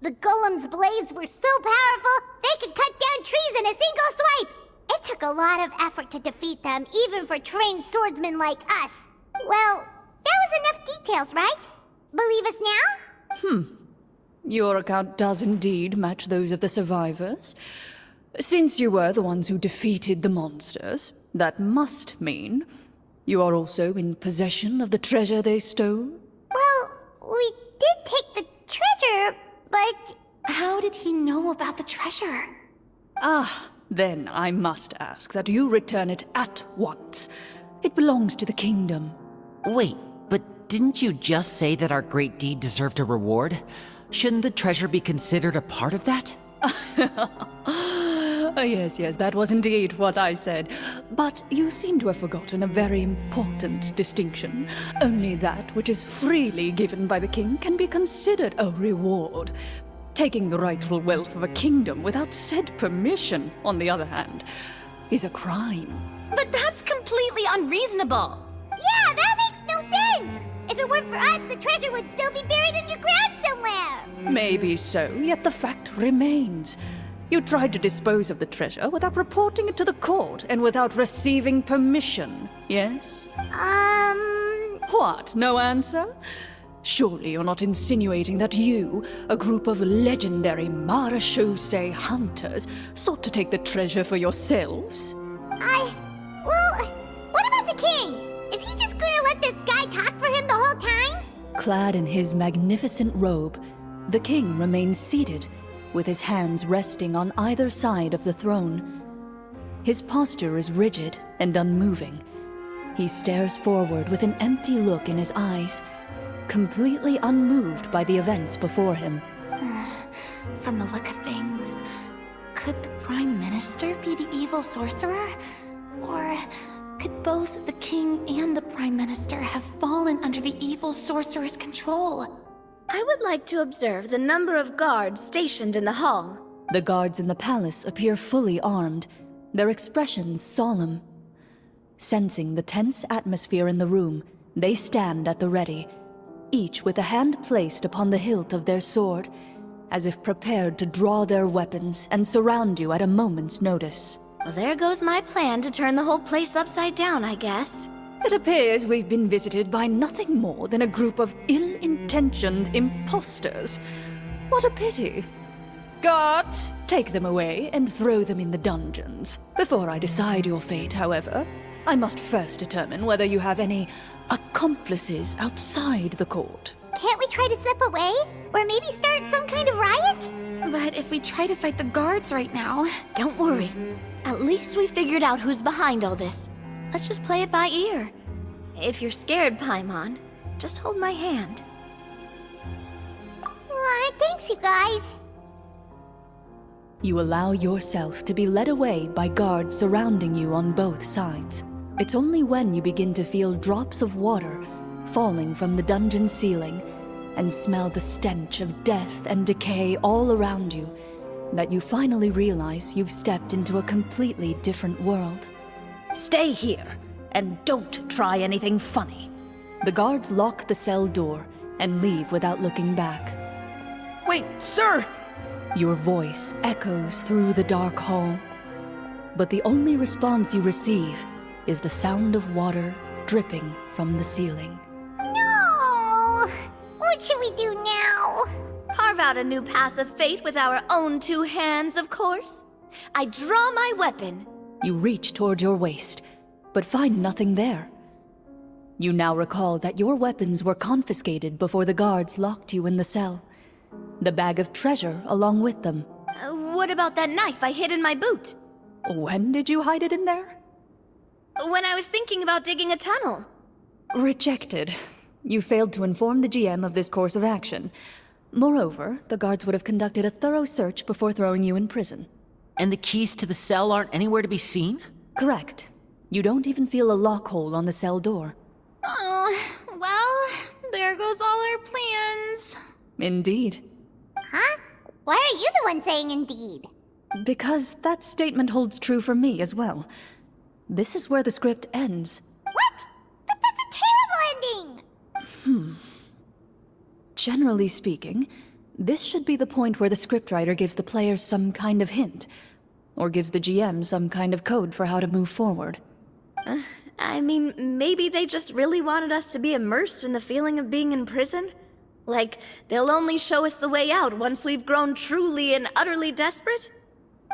Speaker 1: The golem's blades were so powerful, they could cut down trees in a single swipe! It took a lot of effort to defeat them, even for trained swordsmen like us. Well, there was enough details, right? Believe us now?
Speaker 2: Your account does indeed match those of the survivors. Since you were the ones who defeated the monsters, that must mean you are also in possession of the treasure they stole?
Speaker 1: Well, we did take the treasure, but...
Speaker 5: How did he know about the treasure?
Speaker 2: Then I must ask that you return it at once. It belongs to the kingdom.
Speaker 4: Wait, but didn't you just say that our great deed deserved a reward? Shouldn't the treasure be considered a part of that?
Speaker 2: Yes, that was indeed what I said. But you seem to have forgotten a very important distinction. Only that which is freely given by the king can be considered a reward. Taking the rightful wealth of a kingdom without said permission, on the other hand, is a crime.
Speaker 5: But that's completely unreasonable.
Speaker 1: Yeah, that makes no sense! If it weren't for us, the treasure would still be buried underground somewhere!
Speaker 2: Maybe so, yet the fact remains. You tried to dispose of the treasure without reporting it to the court and without receiving permission, yes? What, no answer? Surely you're not insinuating that you, a group of legendary Marechaussee hunters, sought to take the treasure for yourselves?
Speaker 1: Well, what about the king? Is he just gonna let this guy talk for him the whole time?
Speaker 2: Clad in his magnificent robe, the king remains seated, with his hands resting on either side of the throne. His posture is rigid and unmoving. He stares forward with an empty look in his eyes, completely unmoved by the events before him.
Speaker 5: From the look of things, could the Prime Minister be the evil sorcerer? Or could both the king and the Prime Minister have fallen under the evil sorcerer's control?
Speaker 3: I would like to observe the number of guards stationed in the hall.
Speaker 2: The guards in the palace appear fully armed, their expressions solemn. Sensing the tense atmosphere in the room, they stand at the ready, each with a hand placed upon the hilt of their sword, as if prepared to draw their weapons and surround you at a moment's notice.
Speaker 3: Well, there goes my plan to turn the whole place upside down, I guess.
Speaker 2: It appears we've been visited by nothing more than a group of ill-intentioned imposters. What a pity. Guards, take them away and throw them in the dungeons. Before I decide your fate, however, I must first determine whether you have any accomplices outside the court.
Speaker 1: Can't we try to slip away? Or maybe start some kind of riot?
Speaker 5: But if we try to fight the guards right now...
Speaker 3: Don't worry. At least we figured out who's behind all this. Let's just play it by ear. If you're scared, Paimon, just hold my hand.
Speaker 1: Thanks, you guys.
Speaker 2: You allow yourself to be led away by guards surrounding you on both sides. It's only when you begin to feel drops of water falling from the dungeon ceiling and smell the stench of death and decay all around you that you finally realize you've stepped into a completely different world. Stay here, and don't try anything funny. The guards lock the cell door and leave without looking back.
Speaker 6: Wait, sir!
Speaker 2: Your voice echoes through the dark hall, but the only response you receive is the sound of water dripping from the ceiling.
Speaker 1: No! What should we do now?
Speaker 3: Carve out a new path of fate with our own two hands, of course. I draw my weapon.
Speaker 2: You reach toward your waist, but find nothing there. You now recall that your weapons were confiscated before the guards locked you in the cell. The bag of treasure along with them.
Speaker 3: What about that knife I hid in my boot?
Speaker 2: When did you hide it in there?
Speaker 3: When I was thinking about digging a tunnel.
Speaker 2: Rejected. You failed to inform the GM of this course of action. Moreover, the guards would have conducted a thorough search before throwing you in prison.
Speaker 4: And the keys to the cell aren't anywhere to be seen?
Speaker 2: Correct. You don't even feel a lock hole on the cell door.
Speaker 5: Oh, well, there goes all our plans.
Speaker 2: Indeed.
Speaker 1: Huh? Why are you the one saying indeed?
Speaker 2: Because that statement holds true for me as well. This is where the script ends.
Speaker 1: What? But that's a terrible ending!
Speaker 2: Generally speaking, this should be the point where the scriptwriter gives the players some kind of hint, or gives the GM some kind of code for how to move forward.
Speaker 3: I mean, maybe they just really wanted us to be immersed in the feeling of being in prison? Like, they'll only show us the way out once we've grown truly and utterly desperate?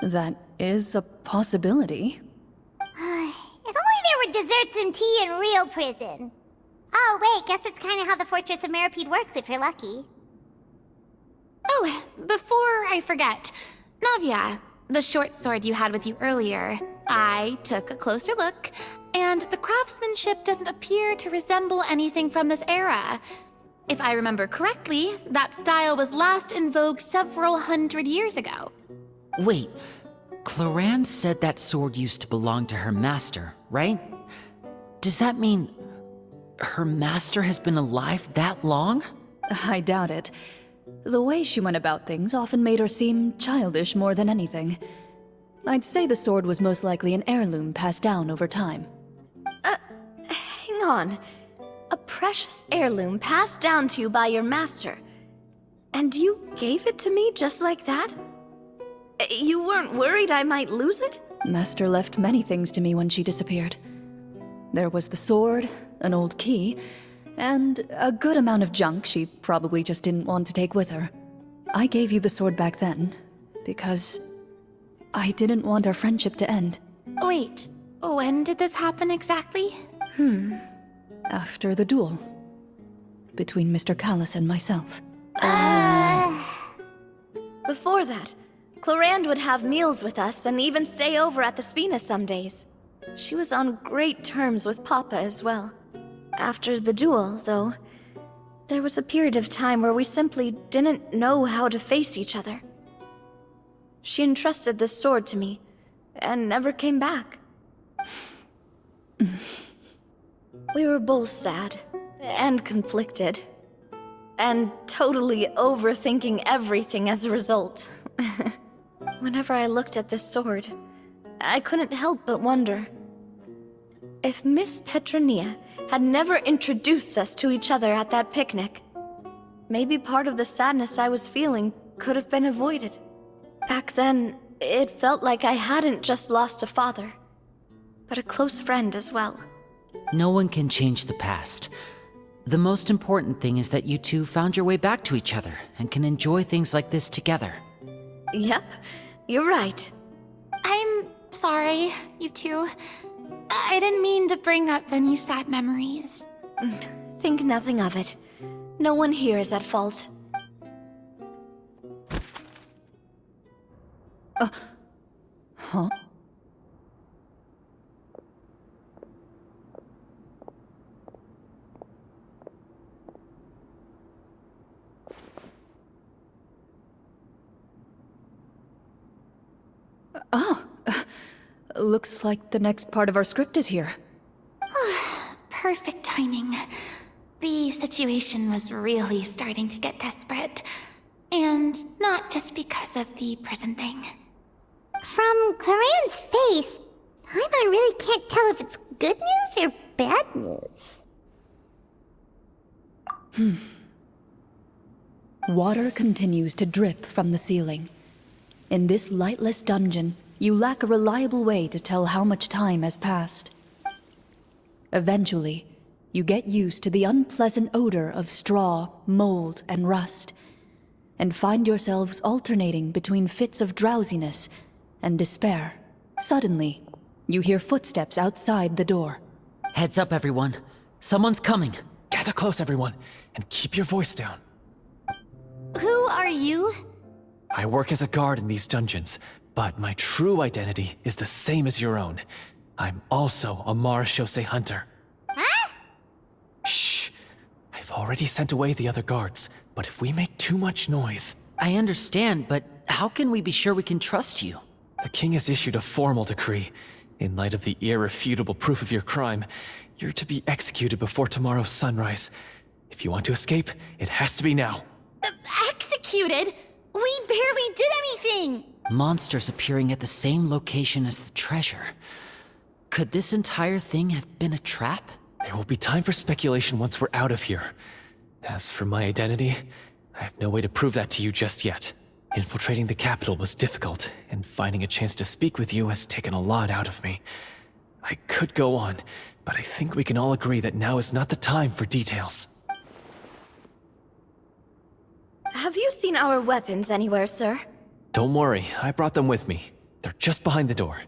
Speaker 2: That is a possibility.
Speaker 1: If only there were desserts and tea in real prison. Oh, wait, guess that's kind of how the Fortress of Meripede works if you're lucky.
Speaker 5: Oh, before I forget, Navia, the short sword you had with you earlier, I took a closer look, and the craftsmanship doesn't appear to resemble anything from this era. If I remember correctly, that style was last in vogue several hundred years ago.
Speaker 4: Wait, Clorinde said that sword used to belong to her master, right? Does that mean her master has been alive that long?
Speaker 2: I doubt it. The way she went about things often made her seem childish more than anything. I'd say the sword was most likely an heirloom passed down over time.
Speaker 3: Hang on. A precious heirloom passed down to you by your master. And you gave it to me just like that? You weren't worried I might lose it?
Speaker 2: Master left many things to me when she disappeared. There was the sword, an old key, and a good amount of junk she probably just didn't want to take with her. I gave you the sword back then, because I didn't want our friendship to end.
Speaker 5: Wait, when did this happen exactly?
Speaker 2: After the duel. Between Mr. Callis and myself.
Speaker 3: Before that, Clorinde would have meals with us and even stay over at the Spina some days. She was on great terms with Papa as well. After the duel, though, there was a period of time where we simply didn't know how to face each other. She entrusted this sword to me, and never came back. We were both sad, and conflicted, and totally overthinking everything as a result. Whenever I looked at this sword, I couldn't help but wonder if Miss Petronia had never introduced us to each other at that picnic. Maybe part of the sadness I was feeling could have been avoided. Back then, it felt like I hadn't just lost a father, but a close friend as well.
Speaker 4: No one can change the past. The most important thing is that you two found your way back to each other and can enjoy things like this together.
Speaker 3: Yep, you're right.
Speaker 5: I'm sorry, you two. I didn't mean to bring up any sad memories.
Speaker 3: Think nothing of it. No one here is at fault.
Speaker 2: Huh? Looks like the next part of our script is here.
Speaker 5: Perfect timing. The situation was really starting to get desperate. And not just because of the prison thing.
Speaker 1: From Clorinde's face, Paimon really can't tell if it's good news or bad news.
Speaker 2: Water continues to drip from the ceiling. In this lightless dungeon, you lack a reliable way to tell how much time has passed. Eventually, you get used to the unpleasant odor of straw, mold, and rust, and find yourselves alternating between fits of drowsiness and despair. Suddenly, You hear footsteps outside the door.
Speaker 4: Heads up, everyone. Someone's coming.
Speaker 6: Gather close, everyone, and keep your voice down.
Speaker 5: Who are you?
Speaker 6: I work as a guard in these dungeons, but my true identity is the same as your own. I'm also a Marashose hunter.
Speaker 1: Huh?
Speaker 6: Shh. I've already sent away the other guards, but if we make too much noise...
Speaker 4: I understand, but how can we be sure we can trust you?
Speaker 6: The king has issued a formal decree. In light of the irrefutable proof of your crime, you're to be executed before tomorrow's sunrise. If you want to escape, it has to be now.
Speaker 5: Executed? We barely did anything!
Speaker 4: Monsters appearing at the same location as the treasure. Could this entire thing have been a trap?
Speaker 6: There will be time for speculation once we're out of here. As for my identity, I have no way to prove that to you just yet. Infiltrating the capital was difficult, and finding a chance to speak with you has taken a lot out of me. I could go on, but I think we can all agree that now is not the time for details.
Speaker 3: Have you seen our weapons anywhere, sir?
Speaker 6: Don't worry, I brought them with me. They're just behind the door.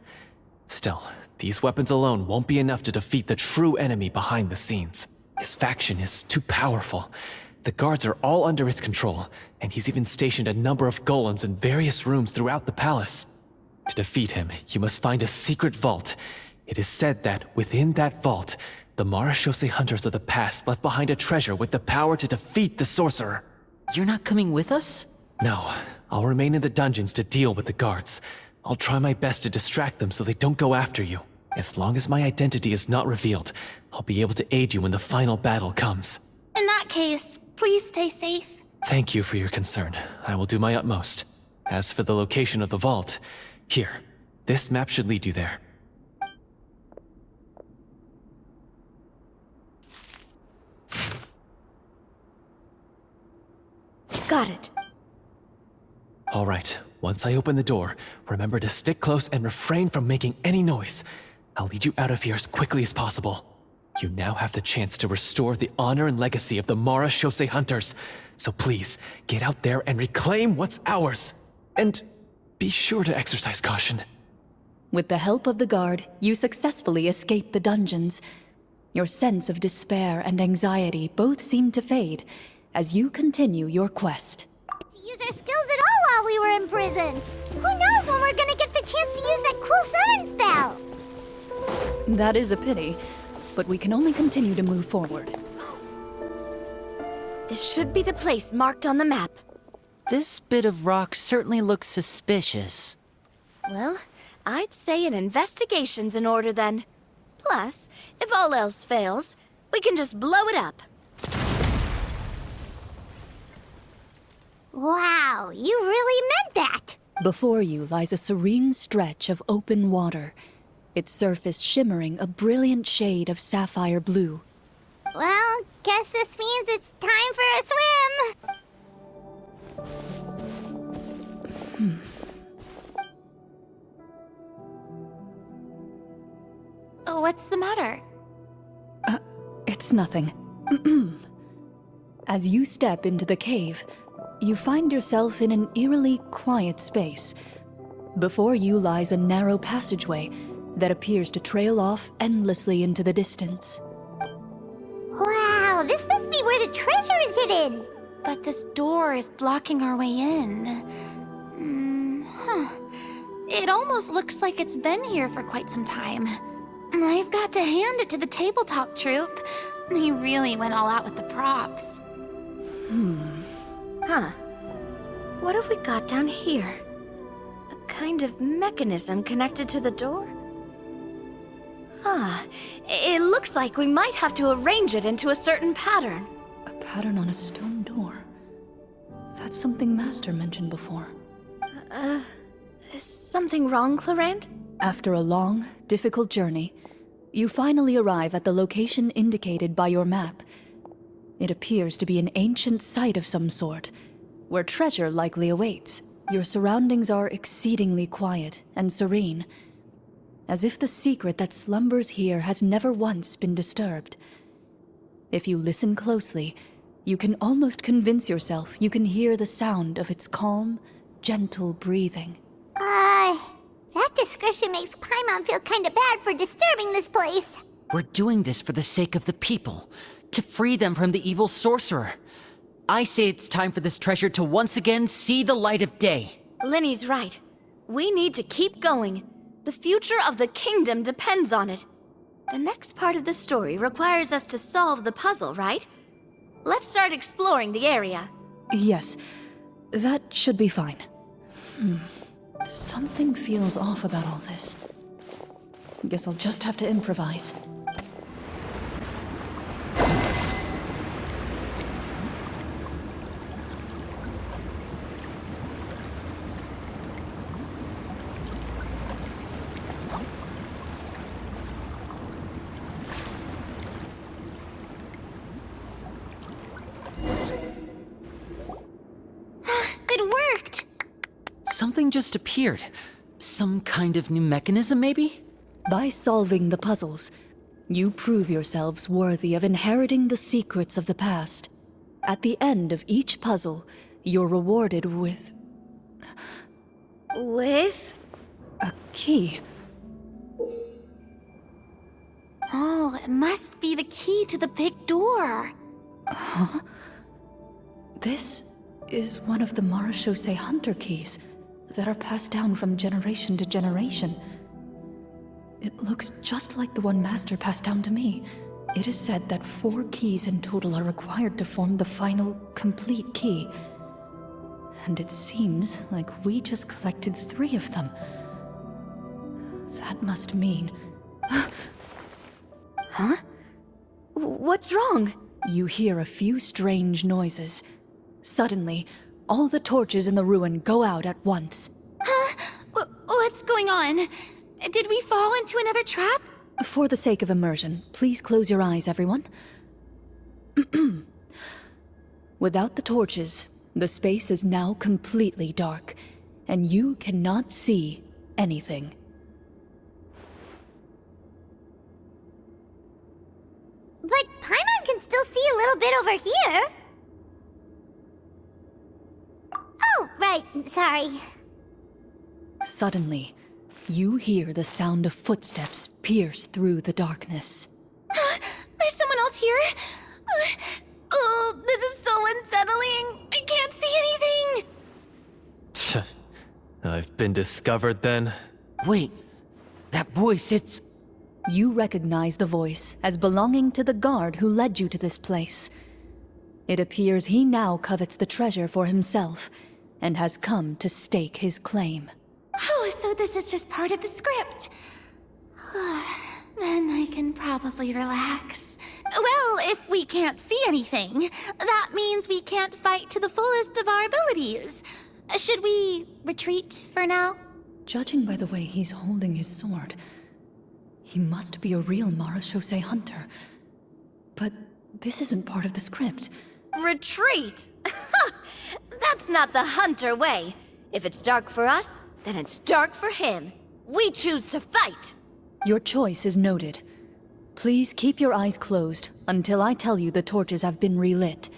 Speaker 6: Still, these weapons alone won't be enough to defeat the true enemy behind the scenes. His faction is too powerful. The guards are all under his control, and he's even stationed a number of golems in various rooms throughout the palace. To defeat him, you must find a secret vault. It is said that within that vault, the Marashose hunters of the past left behind a treasure with the power to defeat the sorcerer.
Speaker 4: You're not coming with us?
Speaker 6: No, I'll remain in the dungeons to deal with the guards. I'll try my best to distract them so they don't go after you. As long as my identity is not revealed, I'll be able to aid you when the final battle comes.
Speaker 5: In that case, please stay safe.
Speaker 6: Thank you for your concern. I will do my utmost. As for the location of the vault, here, this map should lead you there.
Speaker 3: Got it.
Speaker 6: All right, once I open the door, remember to stick close and refrain from making any noise. I'll lead you out of here as quickly as possible. You now have the chance to restore the honor and legacy of the Marashose hunters. So please, get out there and reclaim what's ours. And be sure to exercise caution.
Speaker 2: With the help of the guard, you successfully escape the dungeons. Your sense of despair and anxiety both seem to fade as you continue your quest.
Speaker 1: To use our skills at all while we were in prison. Who knows when we're gonna get the chance to use that cool summon spell?
Speaker 2: That is a pity, but we can only continue to move forward.
Speaker 3: This should be the place marked on the map.
Speaker 4: This bit of rock certainly looks suspicious.
Speaker 3: Well, I'd say an investigation's in order then. Plus, if all else fails, we can just blow it up.
Speaker 1: Wow, you really meant that!
Speaker 2: Before you lies a serene stretch of open water, its surface shimmering a brilliant shade of sapphire blue.
Speaker 1: Well, guess this means it's time for a swim!
Speaker 5: What's the matter?
Speaker 2: It's nothing. As you step into the cave, you find yourself in an eerily quiet space. Before you lies a narrow passageway that appears to trail off endlessly into the distance.
Speaker 1: Wow, this must be where the treasure is hidden!
Speaker 5: But this door is blocking our way in. It almost looks like it's been here for quite some time. I've got to hand it to the tabletop troupe. They really went all out with the props.
Speaker 3: Huh. What have we got down here? A kind of mechanism connected to the door? It looks like we might have to arrange it into a certain pattern.
Speaker 2: A pattern on a stone door. That's something Master mentioned before.
Speaker 3: Is something wrong, Clorinde?
Speaker 2: After a long, difficult journey, you finally arrive at the location indicated by your map. It appears to be an ancient site of some sort, where treasure likely awaits. Your surroundings are exceedingly quiet and serene, as if the secret that slumbers here has never once been disturbed. If you listen closely, you can almost convince yourself you can hear the sound of its calm, gentle breathing.
Speaker 1: That That description makes Paimon feel kinda bad for disturbing this place.
Speaker 4: We're doing this for the sake of the people, to free them from the evil sorcerer. I say it's time for this treasure to once again see the light of day.
Speaker 3: Linny's right. We need to keep going. The future of the kingdom depends on it. The next part of the story requires us to solve the puzzle, right? Let's start exploring the area.
Speaker 2: Yes, that should be fine. Something feels off about all this. Guess I'll just have to improvise.
Speaker 5: It worked!
Speaker 4: Something just appeared. Some kind of new mechanism, maybe?
Speaker 2: By solving the puzzles, you prove yourselves worthy of inheriting the secrets of the past. At the end of each puzzle, you're rewarded with
Speaker 3: With?
Speaker 2: a key.
Speaker 5: Oh, it must be the key to the big door.
Speaker 2: This is one of the Marechaussee Hunter keys that are passed down from generation to generation. It looks just like the one Master passed down to me. It is said that 4 keys in total are required to form the final, complete key. And it seems like we just collected 3 of them. That must mean...
Speaker 3: Huh? What's wrong?
Speaker 2: You hear a few strange noises. Suddenly, all the torches in the ruin go out at once.
Speaker 5: Huh? What's going on? Did we fall into another trap?
Speaker 2: For the sake of immersion, please close your eyes, everyone. Without the torches, the space is now completely dark, and you cannot see anything.
Speaker 1: But Paimon can still see a little bit over here. Oh, right, sorry.
Speaker 2: Suddenly, you hear the sound of footsteps pierce through the darkness.
Speaker 5: There's someone else here? Oh, this is so unsettling. I can't see anything.
Speaker 6: I've been discovered then?
Speaker 4: Wait, that voice, it's...
Speaker 2: You recognize the voice as belonging to the guard who led you to this place. It appears he now covets the treasure for himself, and has come to stake his claim.
Speaker 5: Oh, so this is just part of the script. Then I can probably relax. Well, if we can't see anything, that means we can't fight to the fullest of our abilities. Should we retreat for now?
Speaker 2: Judging by the way he's holding his sword, he must be a real Marechaussee hunter. But this isn't part of the script.
Speaker 3: Retreat? That's not the hunter way. If it's dark for us, then it's dark for him. We choose to fight.
Speaker 2: Your choice is noted. Please keep your eyes closed until I tell you the torches have been relit.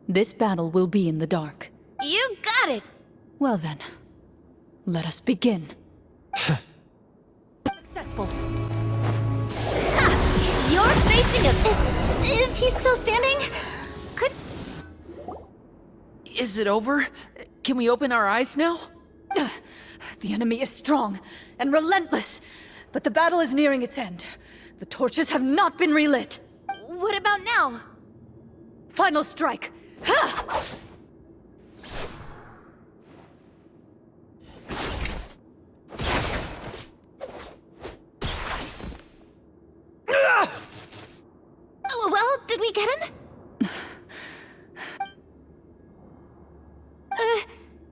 Speaker 2: This battle will be in the dark.
Speaker 3: You got it.
Speaker 2: Well then, let us begin. Successful.
Speaker 3: You're facing a...
Speaker 5: Is he still standing? Could...
Speaker 4: Is it over? Can we open our eyes now?
Speaker 2: The enemy is strong and relentless, but the battle is nearing its end. The torches have not been relit.
Speaker 3: What about now?
Speaker 2: Final strike. Ha!
Speaker 5: Well, did we get him?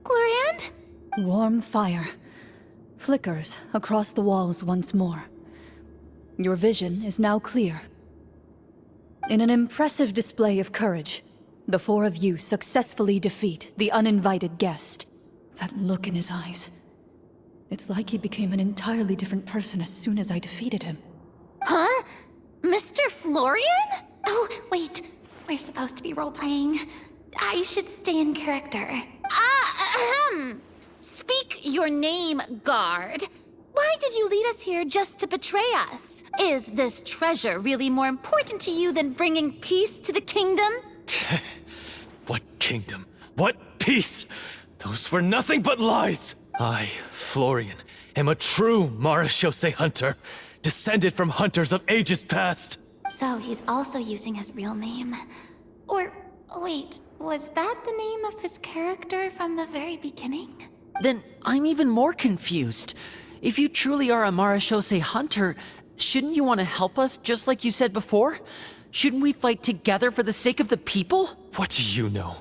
Speaker 5: Clorinde?
Speaker 2: Warm fire flickers across the walls once more. Your vision is now clear. In an impressive display of courage, the 4 of you successfully defeat the uninvited guest. That look in his eyes. It's like he became an entirely different person as soon as I defeated him.
Speaker 5: Huh? Mr. Florian? Oh, wait. We're supposed to be role-playing. I should stay in character. Speak your name, guard. Why did you lead us here just to betray us? Is this treasure really more important to you than bringing peace to the kingdom?
Speaker 6: What kingdom? What peace? Those were nothing but lies! I, Florian, am a true Marechaussee hunter, descended from hunters of ages past.
Speaker 5: So he's also using his real name. Or, wait, was that the name of his character from the very beginning?
Speaker 4: Then I'm even more confused. If you truly are a Marechaussee hunter, shouldn't you want to help us just like you said before? Shouldn't we fight together for the sake of the people?
Speaker 6: What do you know?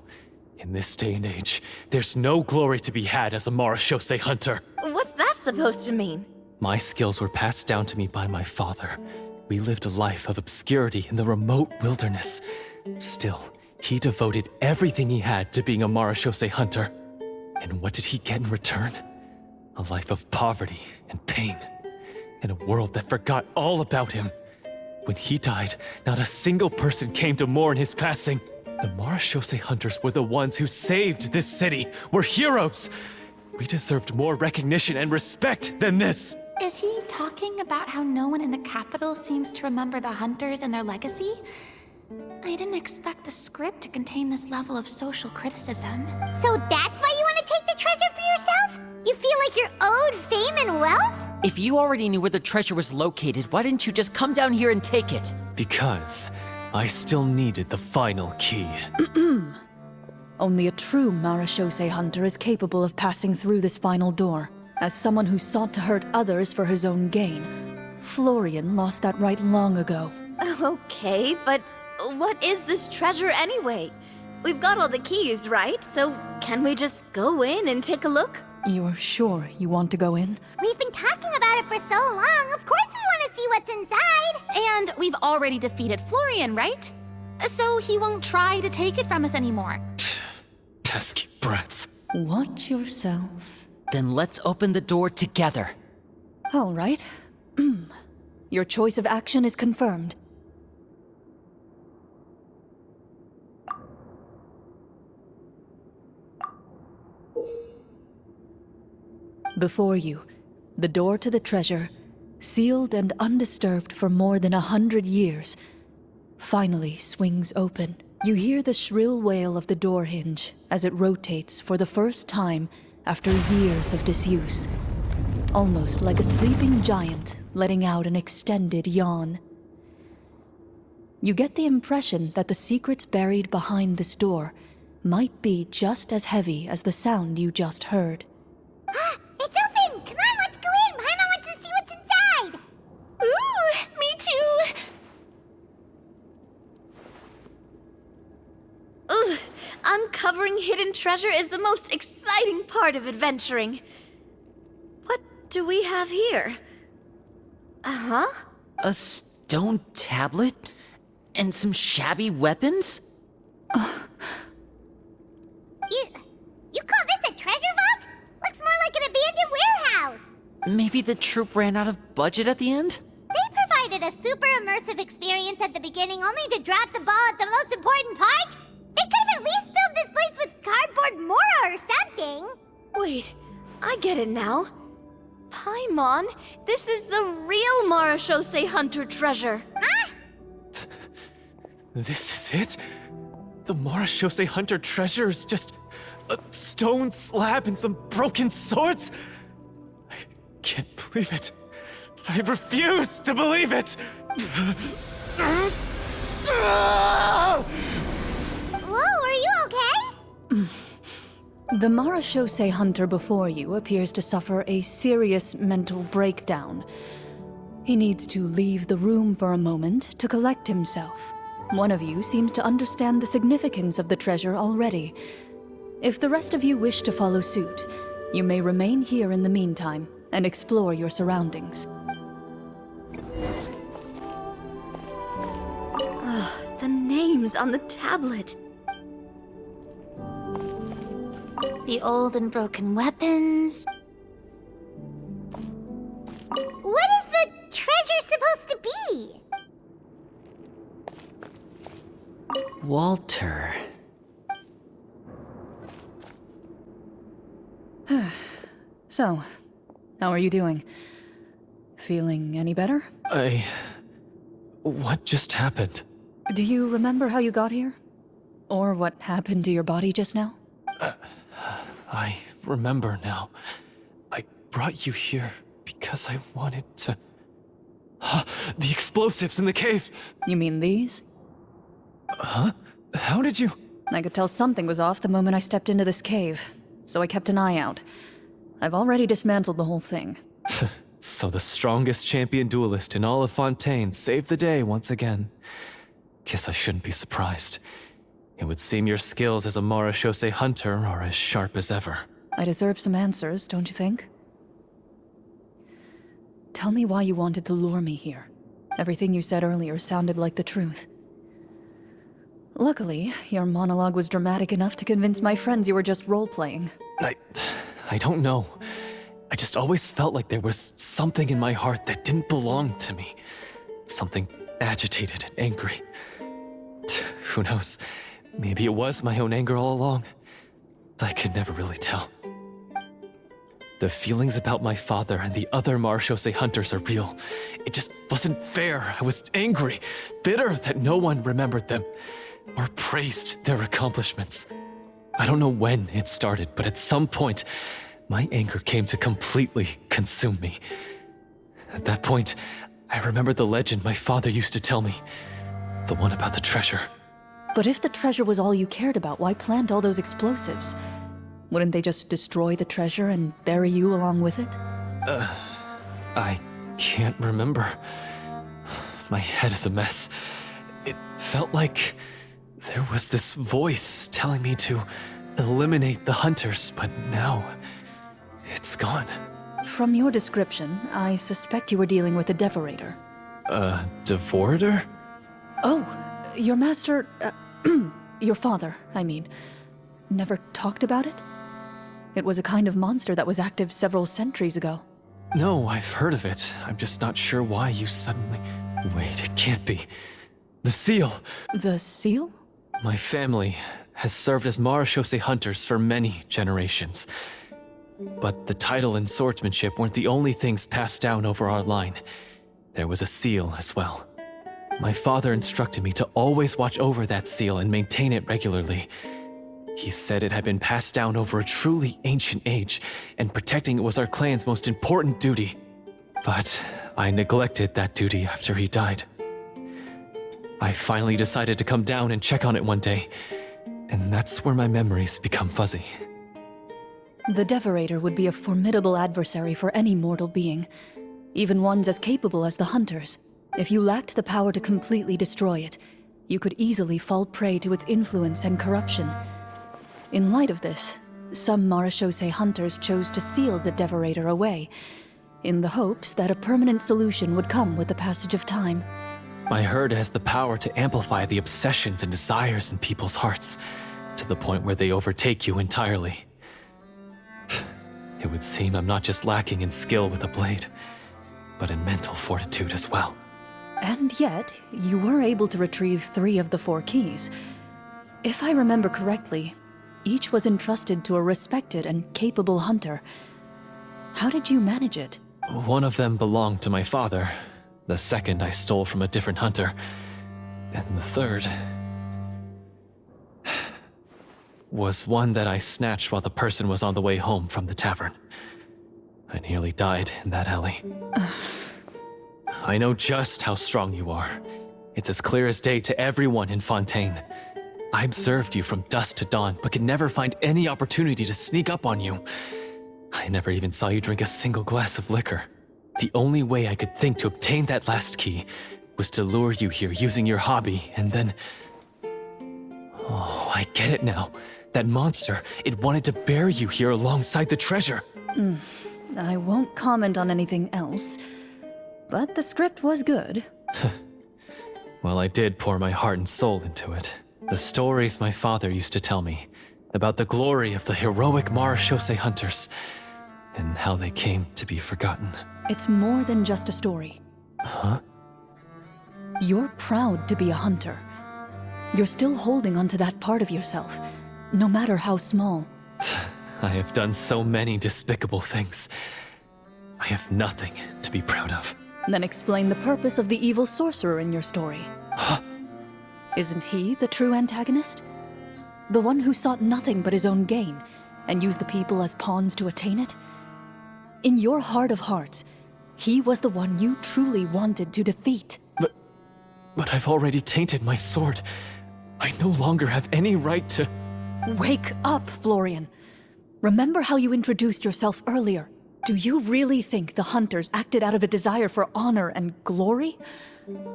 Speaker 6: In this day and age, there's no glory to be had as a Marechaussee hunter.
Speaker 3: What's that supposed to mean?
Speaker 6: My skills were passed down to me by my father. We lived a life of obscurity in the remote wilderness. Still, he devoted everything he had to being a Marechaussee hunter. And what did he get in return? A life of poverty and pain. In a world that forgot all about him. When he died, not a single person came to mourn his passing. The Marechaussee hunters were the ones who saved this city. We're heroes. We deserved more recognition and respect than this.
Speaker 5: Is he talking about how no one in the capital seems to remember the hunters and their legacy? I didn't expect the script to contain this level of social criticism.
Speaker 1: So that's why you want to take the treasure for yourself? You feel like you're owed fame and wealth?
Speaker 4: If you already knew where the treasure was located, why didn't you just come down here and take it?
Speaker 6: Because I still needed the final key.
Speaker 2: Only a true Marechaussee hunter is capable of passing through this final door. As someone who sought to hurt others for his own gain, Florian lost that right long ago.
Speaker 3: Okay, but what is this treasure anyway? We've got all the keys, right? So can we just go in and take a look?
Speaker 2: You're sure you want to go in?
Speaker 1: We've been talking about it for so long. Of course we want to see what's inside.
Speaker 5: And we've already defeated Florian, right? So he won't try to take it from us anymore.
Speaker 6: Pesky brats.
Speaker 2: Watch yourself.
Speaker 4: Then let's open the door together.
Speaker 2: All right. Your choice of action is confirmed. Before you, the door to the treasure, sealed and undisturbed for more than 100 years, finally swings open. You hear the shrill wail of the door hinge as it rotates for the first time after years of disuse, almost like a sleeping giant letting out an extended yawn. You get the impression that the secrets buried behind this door might be just as heavy as the sound you just heard.
Speaker 1: It's open! Come on, let's go in! Paimon wants to see what's inside!
Speaker 5: Ooh, me too!
Speaker 3: Ugh, uncovering hidden treasure is the most exciting part of adventuring. What do we have here? Uh-huh.
Speaker 4: A stone tablet? And some shabby weapons?
Speaker 1: You call this a treasure vault? Looks more like an abandoned warehouse.
Speaker 4: Maybe the troop ran out of budget at the end?
Speaker 1: They provided a super immersive experience at the beginning only to drop the ball at the most important part. They could have at least filled this place with cardboard Mora or something.
Speaker 3: Wait, I get it now. Paimon, this is the real Marechaussee hunter treasure.
Speaker 1: Huh?
Speaker 6: This is it? The Marechaussee hunter treasure is just a stone slab and some broken swords? I can't believe it. I refuse to believe it!
Speaker 1: Whoa, are you okay?
Speaker 2: The Marechaussee hunter before you appears to suffer a serious mental breakdown. He needs to leave the room for a moment to collect himself. One of you seems to understand the significance of the treasure already. If the rest of you wish to follow suit, you may remain here in the meantime and explore your surroundings.
Speaker 3: The names on the tablet.
Speaker 5: The old and broken weapons.
Speaker 1: What is the treasure supposed to be?
Speaker 4: Walter.
Speaker 2: So, how are you doing? Feeling any better?
Speaker 6: What just happened?
Speaker 2: Do you remember how you got here? Or what happened to your body just now?
Speaker 6: I remember now. I brought you here because I wanted to... The explosives in the cave!
Speaker 2: You mean these?
Speaker 6: Huh? How did you...
Speaker 2: I could tell something was off the moment I stepped into this cave, so I kept an eye out. I've already dismantled the whole thing.
Speaker 6: So the strongest champion duelist in all of Fontaine saved the day once again. Guess I shouldn't be surprised. It would seem your skills as a Marashose hunter are as sharp as ever.
Speaker 2: I deserve some answers, don't you think? Tell me why you wanted to lure me here. Everything you said earlier sounded like the truth. Luckily, your monologue was dramatic enough to convince my friends you were just role-playing.
Speaker 6: I don't know. I just always felt like there was something in my heart that didn't belong to me. Something agitated and angry. Who knows? Maybe it was my own anger all along. I could never really tell. The feelings about my father and the other Marashose hunters are real. It just wasn't fair. I was angry, bitter that no one remembered them or praised their accomplishments. I don't know when it started, but at some point, my anger came to completely consume me. At that point, I remembered the legend my father used to tell me. The one about the treasure.
Speaker 2: But if the treasure was all you cared about, why plant all those explosives? Wouldn't they just destroy the treasure and bury you along with it?
Speaker 6: I can't remember. My head is a mess. It felt like there was this voice telling me to eliminate the hunters, but now it's gone.
Speaker 2: From your description, I suspect you were dealing with a Devorator.
Speaker 6: Devorator?
Speaker 2: Oh, your master... your father, I mean, never talked about it? It was a kind of monster that was active several centuries ago.
Speaker 6: No, I've heard of it. I'm just not sure why you suddenly... Wait, it can't be. The seal!
Speaker 2: The seal?
Speaker 6: My family has served as Marashose hunters for many generations. But the title and swordsmanship weren't the only things passed down over our line. There was a seal as well. My father instructed me to always watch over that seal and maintain it regularly. He said it had been passed down over a truly ancient age, and protecting it was our clan's most important duty. But I neglected that duty after he died. I finally decided to come down and check on it one day, and that's where my memories become fuzzy.
Speaker 2: The Devorator would be a formidable adversary for any mortal being, even ones as capable as the Hunters. If you lacked the power to completely destroy it, you could easily fall prey to its influence and corruption. In light of this, some Marashose hunters chose to seal the Devorator away, in the hopes that a permanent solution would come with the passage of time.
Speaker 6: I heard it has the power to amplify the obsessions and desires in people's hearts, to the point where they overtake you entirely. It would seem I'm not just lacking in skill with a blade, but in mental fortitude as well.
Speaker 2: And yet, you were able to retrieve 3 of the 4 keys. If I remember correctly, each was entrusted to a respected and capable hunter. How did you manage it?
Speaker 6: One of them belonged to my father. The second I stole from a different hunter. And the third... was one that I snatched while the person was on the way home from the tavern. I nearly died in that alley. I know just how strong you are. It's as clear as day to everyone in Fontaine. I observed you from dusk to dawn, but could never find any opportunity to sneak up on you. I never even saw you drink a single glass of liquor. The only way I could think to obtain that last key was to lure you here using your hobby, and then... Oh, I get it now. That monster, it wanted to bury you here alongside the treasure.
Speaker 2: I won't comment on anything else, but the script was good.
Speaker 6: Well, I did pour my heart and soul into it. The stories my father used to tell me about the glory of the heroic Marashose hunters and how they came to be forgotten.
Speaker 2: It's more than just a story.
Speaker 6: Huh?
Speaker 2: You're proud to be a hunter. You're still holding onto that part of yourself, no matter how small.
Speaker 6: I have done so many despicable things. I have nothing to be proud of.
Speaker 2: Then explain the purpose of the evil sorcerer in your story.
Speaker 6: Huh?
Speaker 2: Isn't he the true antagonist? The one who sought nothing but his own gain, and used the people as pawns to attain it? In your heart of hearts, he was the one you truly wanted to defeat.
Speaker 6: But I've already tainted my sword. I no longer have any right to...
Speaker 2: Wake up, Florian. Remember how you introduced yourself earlier. Do you really think the hunters acted out of a desire for honor and glory?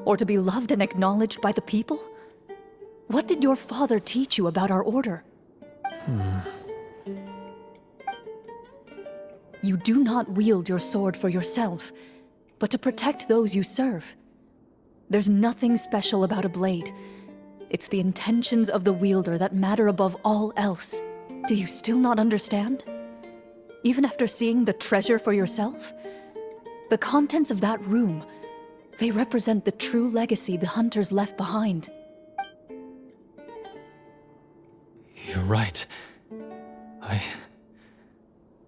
Speaker 2: Or to be loved and acknowledged by the people? What did your father teach you about our order? You do not wield your sword for yourself, but to protect those you serve. There's nothing special about a blade. It's the intentions of the wielder that matter above all else. Do you still not understand? Even after seeing the treasure for yourself? The contents of that room, they represent the true legacy the hunters left behind.
Speaker 6: You're right.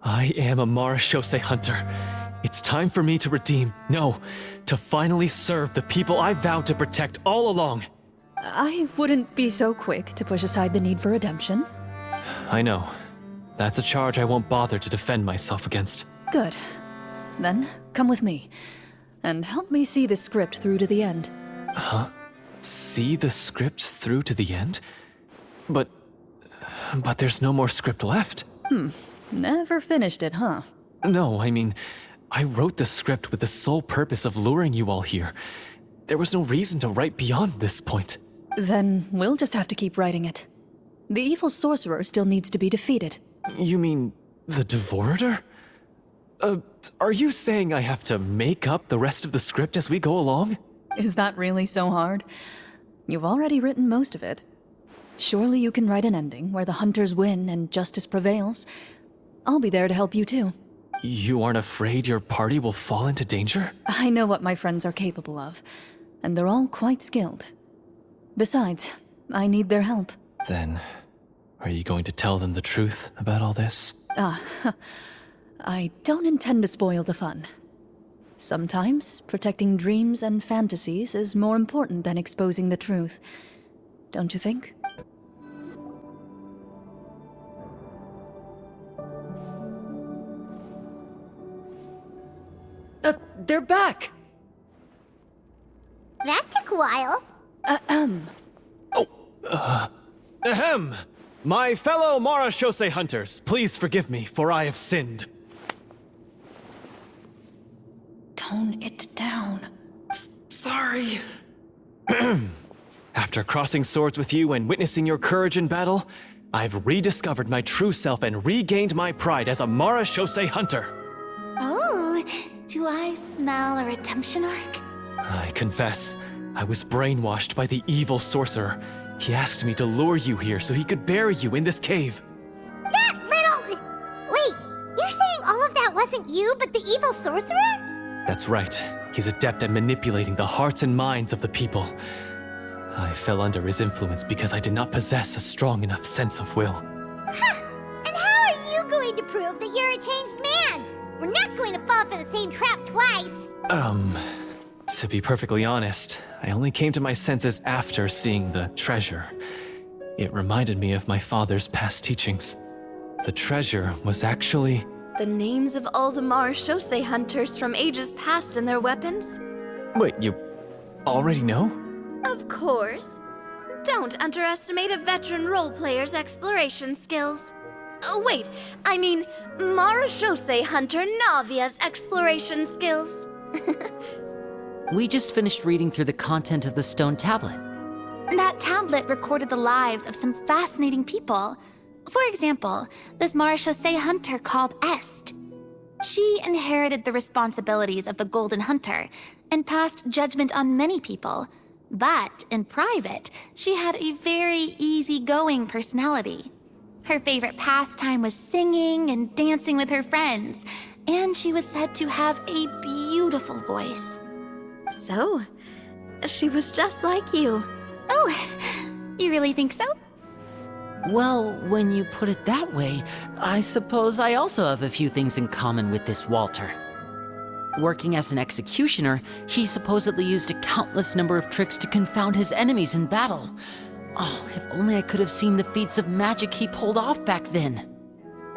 Speaker 6: I am a Marashose hunter. It's time for me to redeem, no, to finally serve the people I vowed to protect all along.
Speaker 2: I wouldn't be so quick to push aside the need for redemption.
Speaker 6: I know. That's a charge I won't bother to defend myself against.
Speaker 2: Good. Then, come with me, and help me see the script through to the end.
Speaker 6: Huh? See the script through to the end? But there's no more script left.
Speaker 2: Never finished it, huh?
Speaker 6: No, I mean, I wrote the script with the sole purpose of luring you all here. There was no reason to write beyond this point.
Speaker 2: Then we'll just have to keep writing it. The evil sorcerer still needs to be defeated.
Speaker 6: You mean the Devorator? Are you saying I have to make up the rest of the script as we go along?
Speaker 2: Is that really so hard? You've already written most of it. Surely you can write an ending where the hunters win and justice prevails. I'll be there to help you too.
Speaker 6: You aren't afraid your party will fall into danger?
Speaker 2: I know what my friends are capable of, and they're all quite skilled. Besides, I need their help.
Speaker 6: Then, are you going to tell them the truth about all this?
Speaker 2: I don't intend to spoil the fun. Sometimes, protecting dreams and fantasies is more important than exposing the truth. Don't you think?
Speaker 4: They're back!
Speaker 1: That took a while.
Speaker 6: Ahem! My fellow Marashose hunters, please forgive me, for I have sinned.
Speaker 2: Tone it down.
Speaker 6: Sorry. After crossing swords with you and witnessing your courage in battle, I've rediscovered my true self and regained my pride as a Marashose hunter.
Speaker 5: Oh, do I smell a redemption arc?
Speaker 6: I confess, I was brainwashed by the evil sorcerer. He asked me to lure you here so he could bury you in this cave.
Speaker 1: That little... Wait, you're saying all of that wasn't you, but the evil sorcerer?
Speaker 6: That's right. He's adept at manipulating the hearts and minds of the people. I fell under his influence because I did not possess a strong enough sense of will.
Speaker 1: Huh. And how are you going to prove that you're a changed man? We're not going to fall for the same trap twice.
Speaker 6: To be perfectly honest, I only came to my senses after seeing the treasure. It reminded me of my father's past teachings. The treasure was actually...
Speaker 3: The names of all the Marashose hunters from ages past and their weapons?
Speaker 6: Wait, you already know?
Speaker 3: Of course. Don't underestimate a veteran role player's exploration skills. Oh, wait, I mean Marashose hunter Navia's exploration skills.
Speaker 4: We just finished reading through the content of the stone tablet.
Speaker 5: That tablet recorded the lives of some fascinating people. For example, this Marashose hunter called Est. She inherited the responsibilities of the Golden Hunter and passed judgment on many people. But in private, she had a very easygoing personality. Her favorite pastime was singing and dancing with her friends, and she was said to have a beautiful voice.
Speaker 3: So, she was just like you.
Speaker 5: Oh, you really think so?
Speaker 4: Well, when you put it that way, I suppose I also have a few things in common with this Walter. Working as an executioner, he supposedly used a countless number of tricks to confound his enemies in battle. Oh, if only I could have seen the feats of magic he pulled off back then.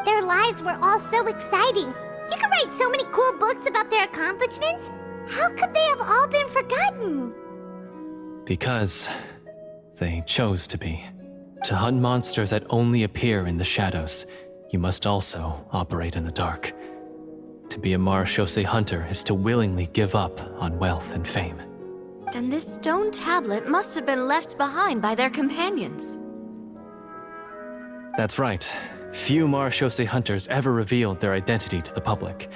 Speaker 1: Their lives were all so exciting. You could write so many cool books about their accomplishments. How could they have all been forgotten?
Speaker 6: Because they chose to be. To hunt monsters that only appear in the shadows, you must also operate in the dark. To be a Marechaussee hunter is to willingly give up on wealth and fame.
Speaker 3: Then this stone tablet must have been left behind by their companions.
Speaker 6: That's right. Few Marechaussee hunters ever revealed their identity to the public.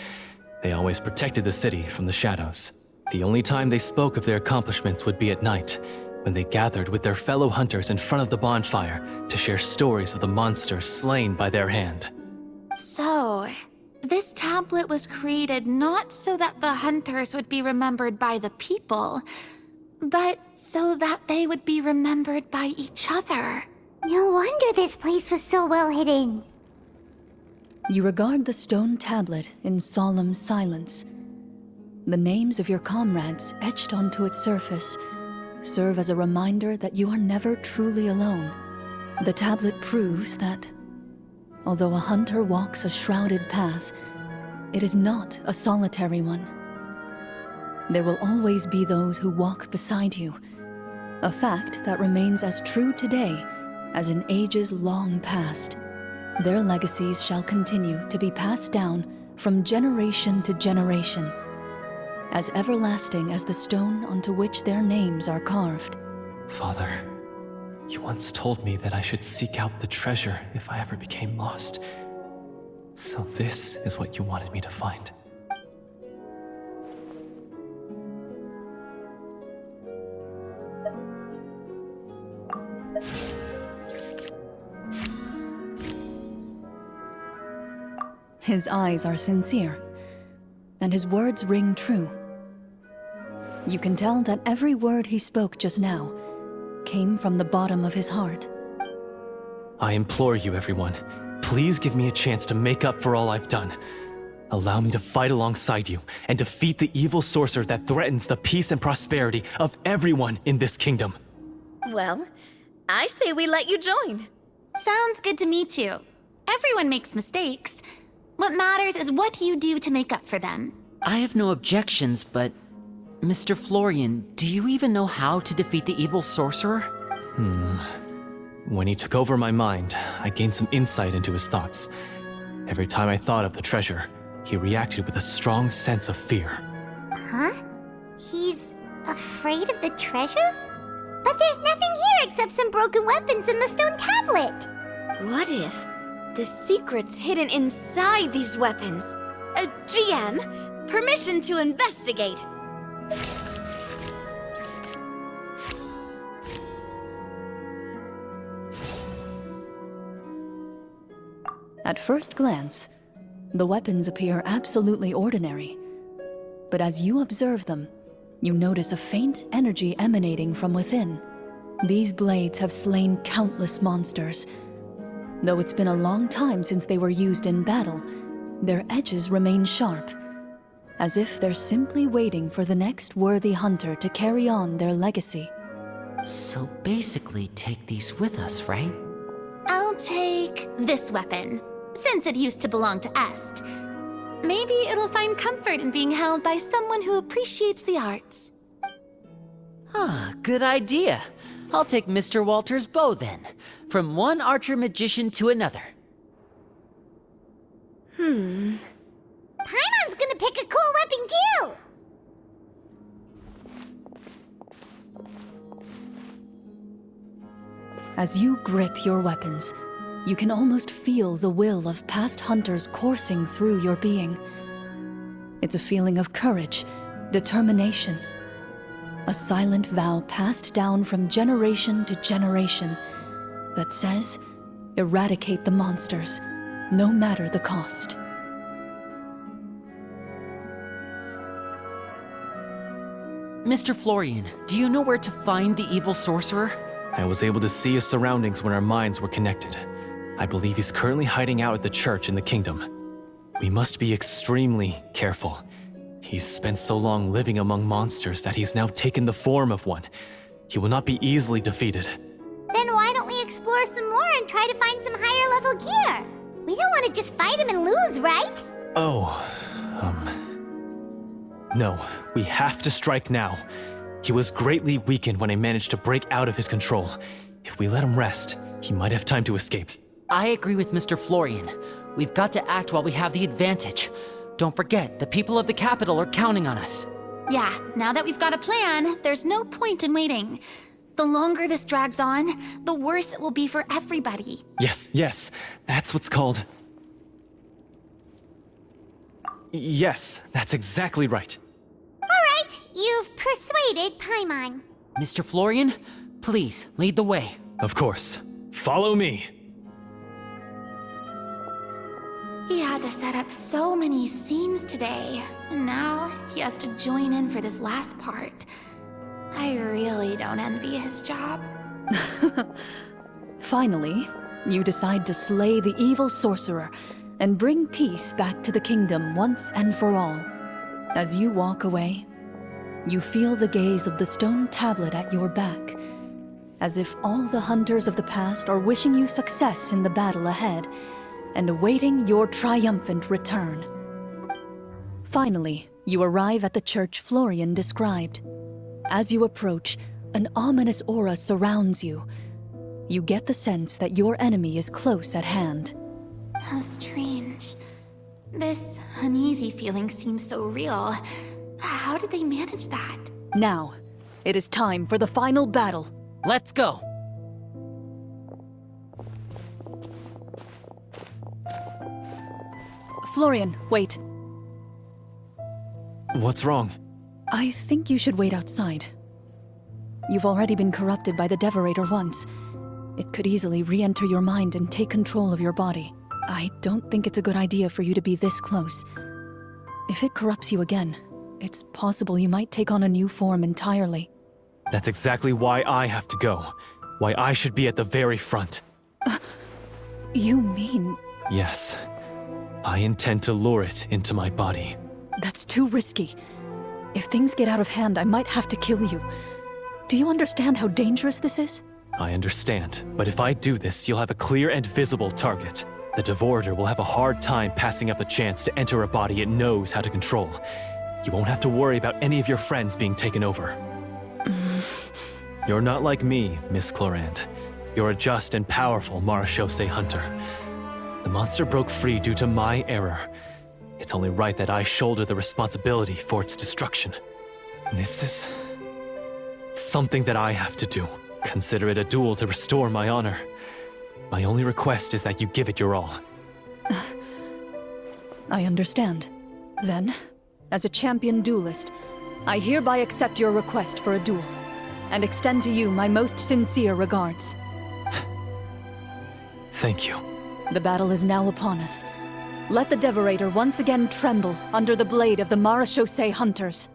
Speaker 6: They always protected the city from the shadows. The only time they spoke of their accomplishments would be at night, when they gathered with their fellow hunters in front of the bonfire to share stories of the monsters slain by their hand.
Speaker 5: So, this tablet was created not so that the hunters would be remembered by the people, but so that they would be remembered by each other.
Speaker 1: No wonder this place was so well hidden.
Speaker 2: You regard the stone tablet in solemn silence. The names of your comrades etched onto its surface serve as a reminder that you are never truly alone. The tablet proves that, although a hunter walks a shrouded path, it is not a solitary one. There will always be those who walk beside you, a fact that remains as true today as in ages long past. Their legacies shall continue to be passed down from generation to generation, as everlasting as the stone onto which their names are carved.
Speaker 6: Father, you once told me that I should seek out the treasure if I ever became lost. So this is what you wanted me to find.
Speaker 2: His eyes are sincere, and his words ring true. You can tell that every word he spoke just now came from the bottom of his heart.
Speaker 6: I implore you, everyone, please give me a chance to make up for all I've done. Allow me to fight alongside you and defeat the evil sorcerer that threatens the peace and prosperity of everyone in this kingdom.
Speaker 3: Well, I say we let you join.
Speaker 5: Sounds good to me too. Everyone makes mistakes. What matters is what you do to make up for them.
Speaker 4: I have no objections, but Mr. Florian, do you even know how to defeat the evil sorcerer?
Speaker 6: When he took over my mind, I gained some insight into his thoughts. Every time I thought of the treasure, he reacted with a strong sense of fear.
Speaker 1: Huh? He's afraid of the treasure? But there's nothing here except some broken weapons and the stone tablet.
Speaker 3: What if the secret's hidden inside these weapons? GM, permission to investigate.
Speaker 2: At first glance, the weapons appear absolutely ordinary. But as you observe them, you notice a faint energy emanating from within. These blades have slain countless monsters. Though it's been a long time since they were used in battle, their edges remain sharp, as if they're simply waiting for the next worthy hunter to carry on their legacy.
Speaker 4: So basically take these with us, right?
Speaker 5: I'll take this weapon, since it used to belong to Est. Maybe it'll find comfort in being held by someone who appreciates the arts.
Speaker 4: Ah, good idea. I'll take Mr. Walter's bow then, from one archer-magician to another.
Speaker 1: Paimon's gonna pick a cool weapon too!
Speaker 2: As you grip your weapons, you can almost feel the will of past hunters coursing through your being. It's a feeling of courage, determination, a silent vow passed down from generation to generation that says, eradicate the monsters, no matter the cost.
Speaker 4: Mr. Florian, do you know where to find the evil sorcerer?
Speaker 6: I was able to see his surroundings when our minds were connected. I believe he's currently hiding out at the church in the kingdom. We must be extremely careful. He's spent so long living among monsters that he's now taken the form of one. He will not be easily defeated.
Speaker 1: Then why don't we explore some more and try to find some higher level gear? We don't want to just fight him and lose, right?
Speaker 6: No, we have to strike now. He was greatly weakened when I managed to break out of his control. If we let him rest, he might have time to escape.
Speaker 4: I agree with Mr. Florian. We've got to act while we have the advantage. Don't forget, the people of the capital are counting on us.
Speaker 5: Yeah, now that we've got a plan, there's no point in waiting. The longer this drags on, the worse it will be for everybody.
Speaker 6: Yes, that's what's called... Yes, that's exactly right.
Speaker 1: Alright, you've persuaded Paimon.
Speaker 4: Mr. Florian, please, lead the way.
Speaker 6: Of course. Follow me.
Speaker 5: He had to set up so many scenes today, and now he has to join in for this last part. I really don't envy his job.
Speaker 2: Finally, you decide to slay the evil sorcerer and bring peace back to the kingdom once and for all. As you walk away, you feel the gaze of the stone tablet at your back, as if all the hunters of the past are wishing you success in the battle ahead and awaiting your triumphant return. Finally, you arrive at the church Florian described. As you approach, an ominous aura surrounds you. You get the sense that your enemy is close at hand.
Speaker 5: How strange. This uneasy feeling seems so real. How did they manage that?
Speaker 2: Now, it is time for the final battle.
Speaker 4: Let's go!
Speaker 2: Florian, wait.
Speaker 6: What's wrong?
Speaker 2: I think you should wait outside. You've already been corrupted by the Devorator once. It could easily re-enter your mind and take control of your body. I don't think it's a good idea for you to be this close. If it corrupts you again, it's possible you might take on a new form entirely.
Speaker 6: That's exactly why I have to go. Why I should be at the very front.
Speaker 2: You mean...
Speaker 6: Yes. I intend to lure it into my body.
Speaker 2: That's too risky. If things get out of hand, I might have to kill you. Do you understand how dangerous this is?
Speaker 6: I understand, but if I do this, you'll have a clear and visible target. The Devorator will have a hard time passing up a chance to enter a body it knows how to control. You won't have to worry about any of your friends being taken over. You're not like me, Miss Clorinde. You're a just and powerful Marechaussee hunter. The monster broke free due to my error. It's only right that I shoulder the responsibility for its destruction. This is... something that I have to do. Consider it a duel to restore my honor. My only request is that you give it your all.
Speaker 2: I understand. Then, as a champion duelist, I hereby accept your request for a duel, and extend to you my most sincere regards.
Speaker 6: Thank you.
Speaker 2: The battle is now upon us. Let the Devorator once again tremble under the blade of the Marechaussee hunters.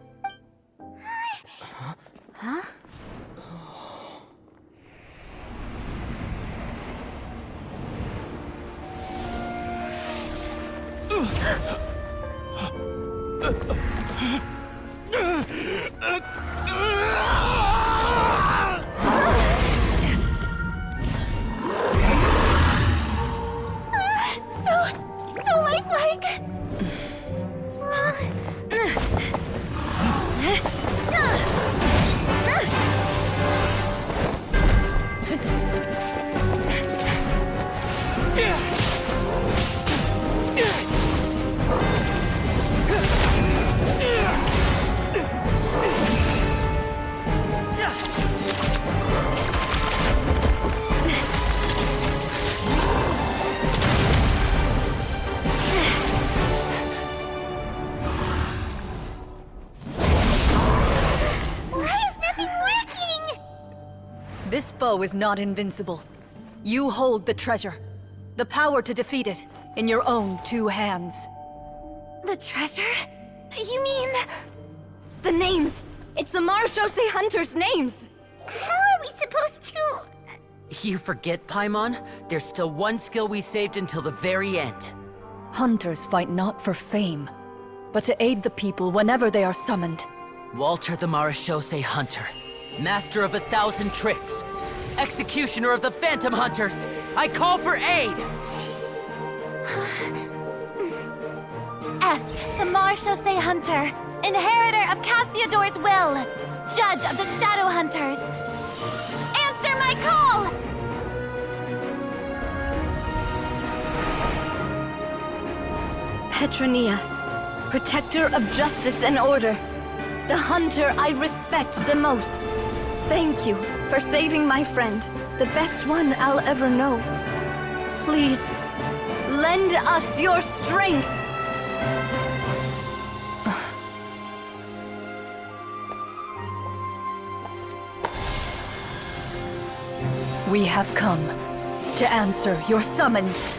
Speaker 3: So lifelike!
Speaker 2: This foe is not invincible. You hold the treasure. The power to defeat it in your own two hands.
Speaker 3: The treasure? You mean... the names! It's the Marechaussee hunters' names!
Speaker 1: How are we supposed to...
Speaker 4: You forget, Paimon? There's still one skill we saved until the very end.
Speaker 2: Hunters fight not for fame, but to aid the people whenever they are summoned.
Speaker 4: Walter the Marechaussee Hunter, master of 1,000 tricks, executioner of the Phantom Hunters, I call for aid!
Speaker 8: Est, the Marechaussee Hunter, inheritor of Cassiodor's will, judge of the Shadow Hunters. Answer my call!
Speaker 3: Petronia, protector of justice and order. The hunter I respect the most. Thank you for saving my friend, the best one I'll ever know. Please, lend us your strength.
Speaker 2: We have come to answer your summons.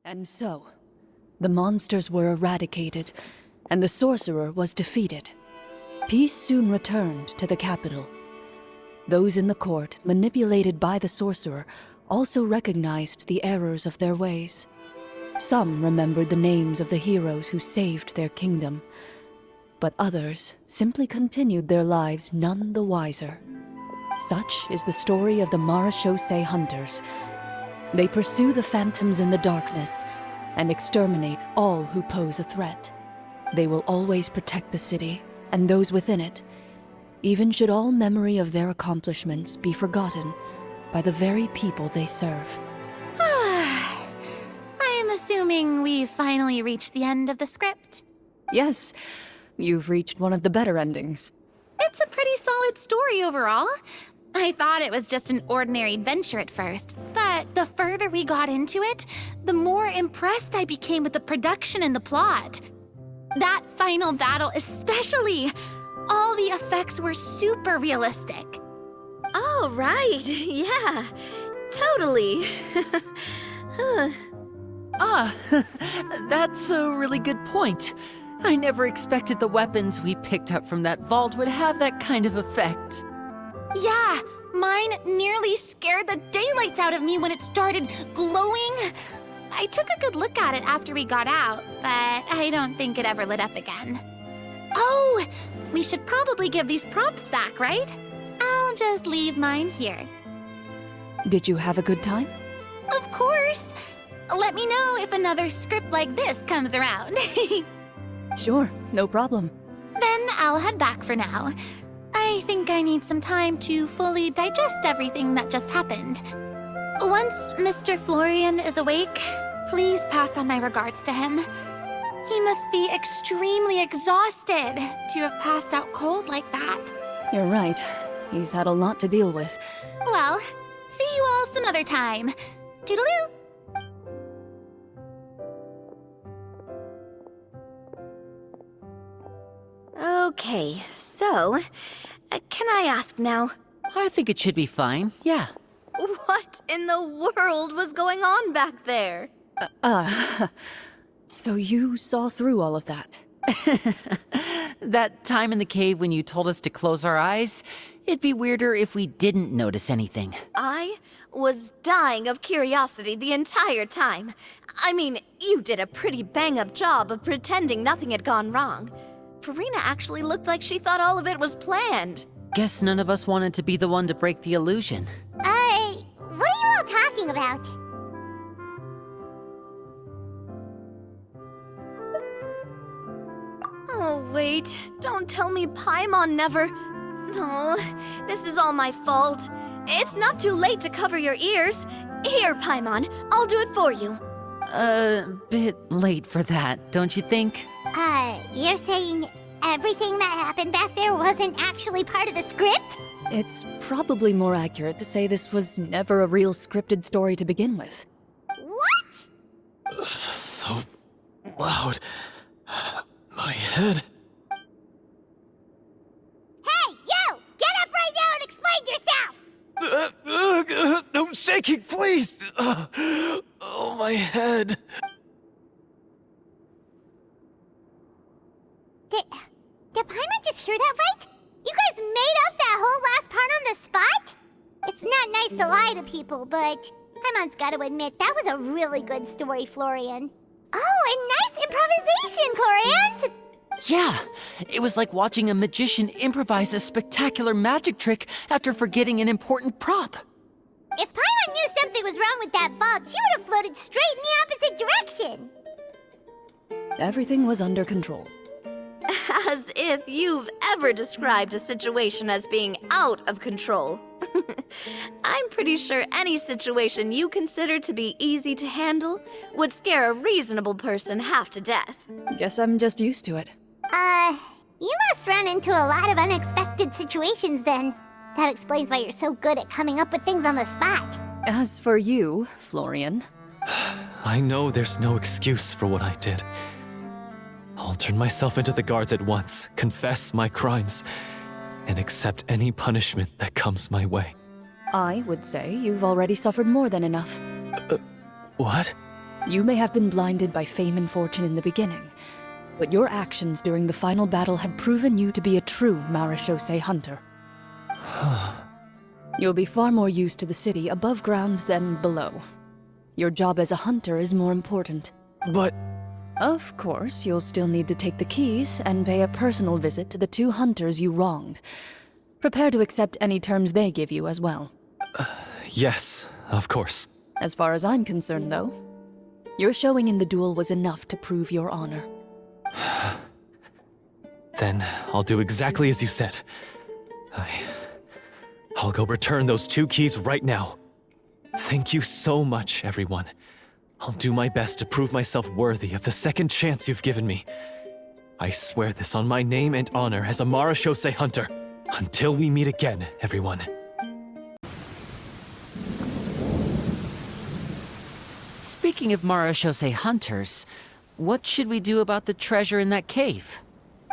Speaker 2: And so, the monsters were eradicated, and the sorcerer was defeated. Peace soon returned to the capital. Those in the court, manipulated by the sorcerer, also recognized the errors of their ways. Some remembered the names of the heroes who saved their kingdom, but others simply continued their lives none the wiser. Such is the story of the Marechaussee Hunters. They pursue the phantoms in the darkness and exterminate all who pose a threat. They will always protect the city and those within it, even should all memory of their accomplishments be forgotten by the very people they serve.
Speaker 5: I am assuming we've finally reached the end of the script.
Speaker 2: Yes, you've reached one of the better endings.
Speaker 5: It's a pretty solid story overall. I thought it was just an ordinary adventure at first, but the further we got into it, the more impressed I became with the production and the plot. That final battle especially! All the effects were super realistic.
Speaker 3: Oh, right. Yeah, totally.
Speaker 4: That's a really good point. I never expected the weapons we picked up from that vault would have that kind of effect.
Speaker 5: Yeah, mine nearly scared the daylights out of me when it started glowing. I took a good look at it after we got out, but I don't think it ever lit up again. Oh, we should probably give these props back, right? I'll just leave mine here.
Speaker 2: Did you have a good time?
Speaker 5: Of course. Let me know if another script like this comes around.
Speaker 2: Sure, no problem.
Speaker 5: Then I'll head back for now. I think I need some time to fully digest everything that just happened. Once Mr. Florian is awake, please pass on my regards to him. He must be extremely exhausted to have passed out cold like that.
Speaker 2: You're right. He's had a lot to deal with.
Speaker 5: Well, see you all some other time. Toodaloo!
Speaker 3: Okay, so, can I ask now?
Speaker 4: I think it should be fine, yeah.
Speaker 3: What in the world was going on back there?
Speaker 2: So you saw through all of that?
Speaker 4: That time in the cave when you told us to close our eyes, it'd be weirder if we didn't notice anything.
Speaker 3: I was dying of curiosity the entire time. I mean, you did a pretty bang-up job of pretending nothing had gone wrong. Farina actually looked like she thought all of it was planned.
Speaker 4: Guess none of us wanted to be the one to break the illusion.
Speaker 1: What are you all talking about?
Speaker 3: Oh, wait. Don't tell me Paimon never... Oh, this is all my fault. It's not too late to cover your ears. Here, Paimon, I'll do it for you.
Speaker 4: Bit late for that, don't you think?
Speaker 1: You're saying everything that happened back there wasn't actually part of the script?
Speaker 2: It's probably more accurate to say this was never a real scripted story to begin with.
Speaker 1: What?
Speaker 6: So loud. My head.
Speaker 1: Hey, you! Get up right now and explain yourself!
Speaker 6: I'm shaking, please! Oh, my head.
Speaker 1: Did Paimon just hear that right? You guys made up that whole last part on the spot? It's not nice to lie to people, but Paimon's got to admit, that was a really good story, Florian. Oh, and nice improvisation, Clorinde!
Speaker 4: Yeah, it was like watching a magician improvise a spectacular magic trick after forgetting an important prop.
Speaker 1: If Paimon knew something was wrong with that vault, she would have floated straight in the opposite direction.
Speaker 2: Everything was under control.
Speaker 3: As if you've ever described a situation as being out of control. I'm pretty sure any situation you consider to be easy to handle would scare a reasonable person half to death.
Speaker 2: Guess I'm just used to it.
Speaker 1: You must run into a lot of unexpected situations then. That explains why you're so good at coming up with things on the spot.
Speaker 2: As for you, Florian,
Speaker 6: I know there's no excuse for what I did. I'll turn myself into the guards at once, confess my crimes, and accept any punishment that comes my way.
Speaker 2: I would say you've already suffered more than enough.
Speaker 6: What?
Speaker 2: You may have been blinded by fame and fortune in the beginning, but your actions during the final battle had proven you to be a true Marechaussee hunter. You'll be far more used to the city above ground than below. Your job as a hunter is more important.
Speaker 6: But...
Speaker 2: Of course, you'll still need to take the keys and pay a personal visit to the 2 hunters you wronged. Prepare to accept any terms they give you as well.
Speaker 6: Yes, of course.
Speaker 2: As far as I'm concerned, though, your showing in the duel was enough to prove your honor.
Speaker 6: Then I'll do exactly as you said. I'll go return those 2 keys right now. Thank you so much, everyone. I'll do my best to prove myself worthy of the second chance you've given me. I swear this on my name and honor as a Marechaussee hunter. Until we meet again, everyone.
Speaker 4: Speaking of Marechaussee hunters, what should we do about the treasure in that cave?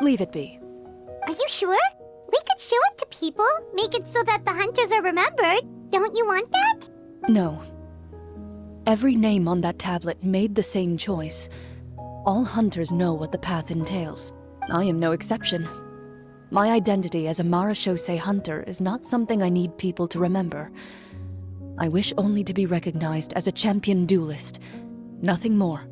Speaker 2: Leave it be.
Speaker 1: Are you sure? We could show it to people, make it so that the hunters are remembered. Don't you want that?
Speaker 2: No. Every name on that tablet made the same choice. All hunters know what the path entails. I am no exception. My identity as a Marechaussee hunter is not something I need people to remember. I wish only to be recognized as a champion duelist. Nothing more.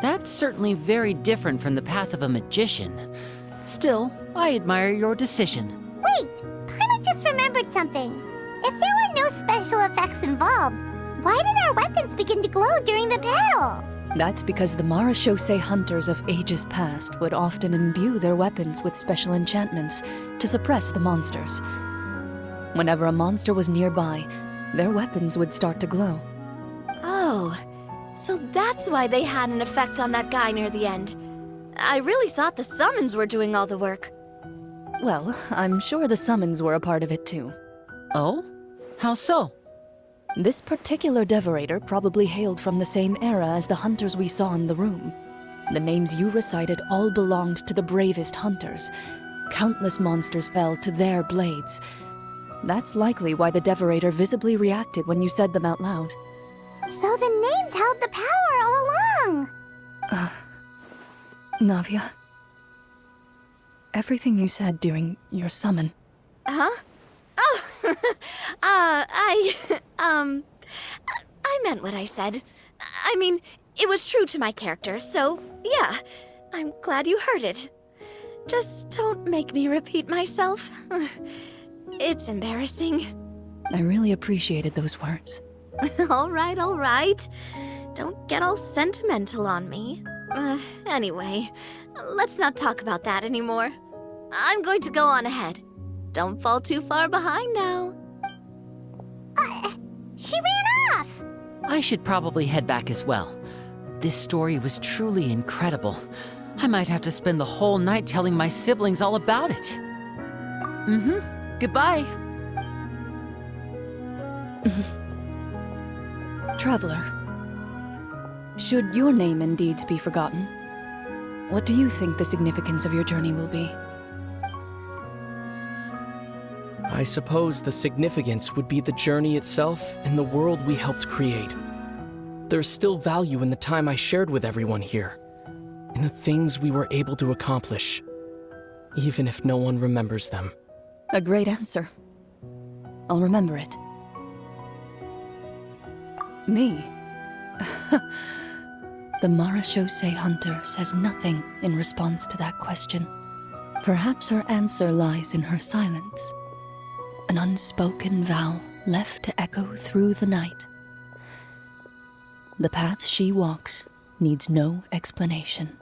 Speaker 4: That's certainly very different from the path of a magician. Still, I admire your decision.
Speaker 1: Wait! Paimon just remembered something. If there were no special effects involved, why did our weapons begin to glow during the battle?
Speaker 2: That's because the Marechaussee hunters of ages past would often imbue their weapons with special enchantments to suppress the monsters. Whenever a monster was nearby, their weapons would start to glow.
Speaker 3: Oh, so that's why they had an effect on that guy near the end. I really thought the summons were doing all the work.
Speaker 2: Well, I'm sure the summons were a part of it too.
Speaker 4: Oh? How so?
Speaker 2: This particular devorator probably hailed from the same era as the hunters we saw in the room. The names you recited all belonged to the bravest hunters. Countless monsters fell to their blades. That's likely why the devorator visibly reacted when you said them out loud.
Speaker 1: So the names held the power all along!
Speaker 2: Navia, everything you said during your summon.
Speaker 3: Huh? Oh, I meant what I said. I mean, it was true to my character, so yeah, I'm glad you heard it. Just don't make me repeat myself. It's embarrassing.
Speaker 2: I really appreciated those words.
Speaker 3: All right. Don't get all sentimental on me. Anyway, let's not talk about that anymore. I'm going to go on ahead. Don't fall too far behind now.
Speaker 1: She ran off!
Speaker 4: I should probably head back as well. This story was truly incredible. I might have to spend the whole night telling my siblings all about it. Goodbye.
Speaker 2: Traveler, should your name and deeds be forgotten, what do you think the significance of your journey will be?
Speaker 7: I suppose the significance would be the journey itself and the world we helped create. There's still value in the time I shared with everyone here, in the things we were able to accomplish, even if no one remembers them.
Speaker 2: A great answer. I'll remember it. Me? The Marechaussee Hunter says nothing in response to that question. Perhaps her answer lies in her silence. An unspoken vow left to echo through the night. The path she walks needs no explanation.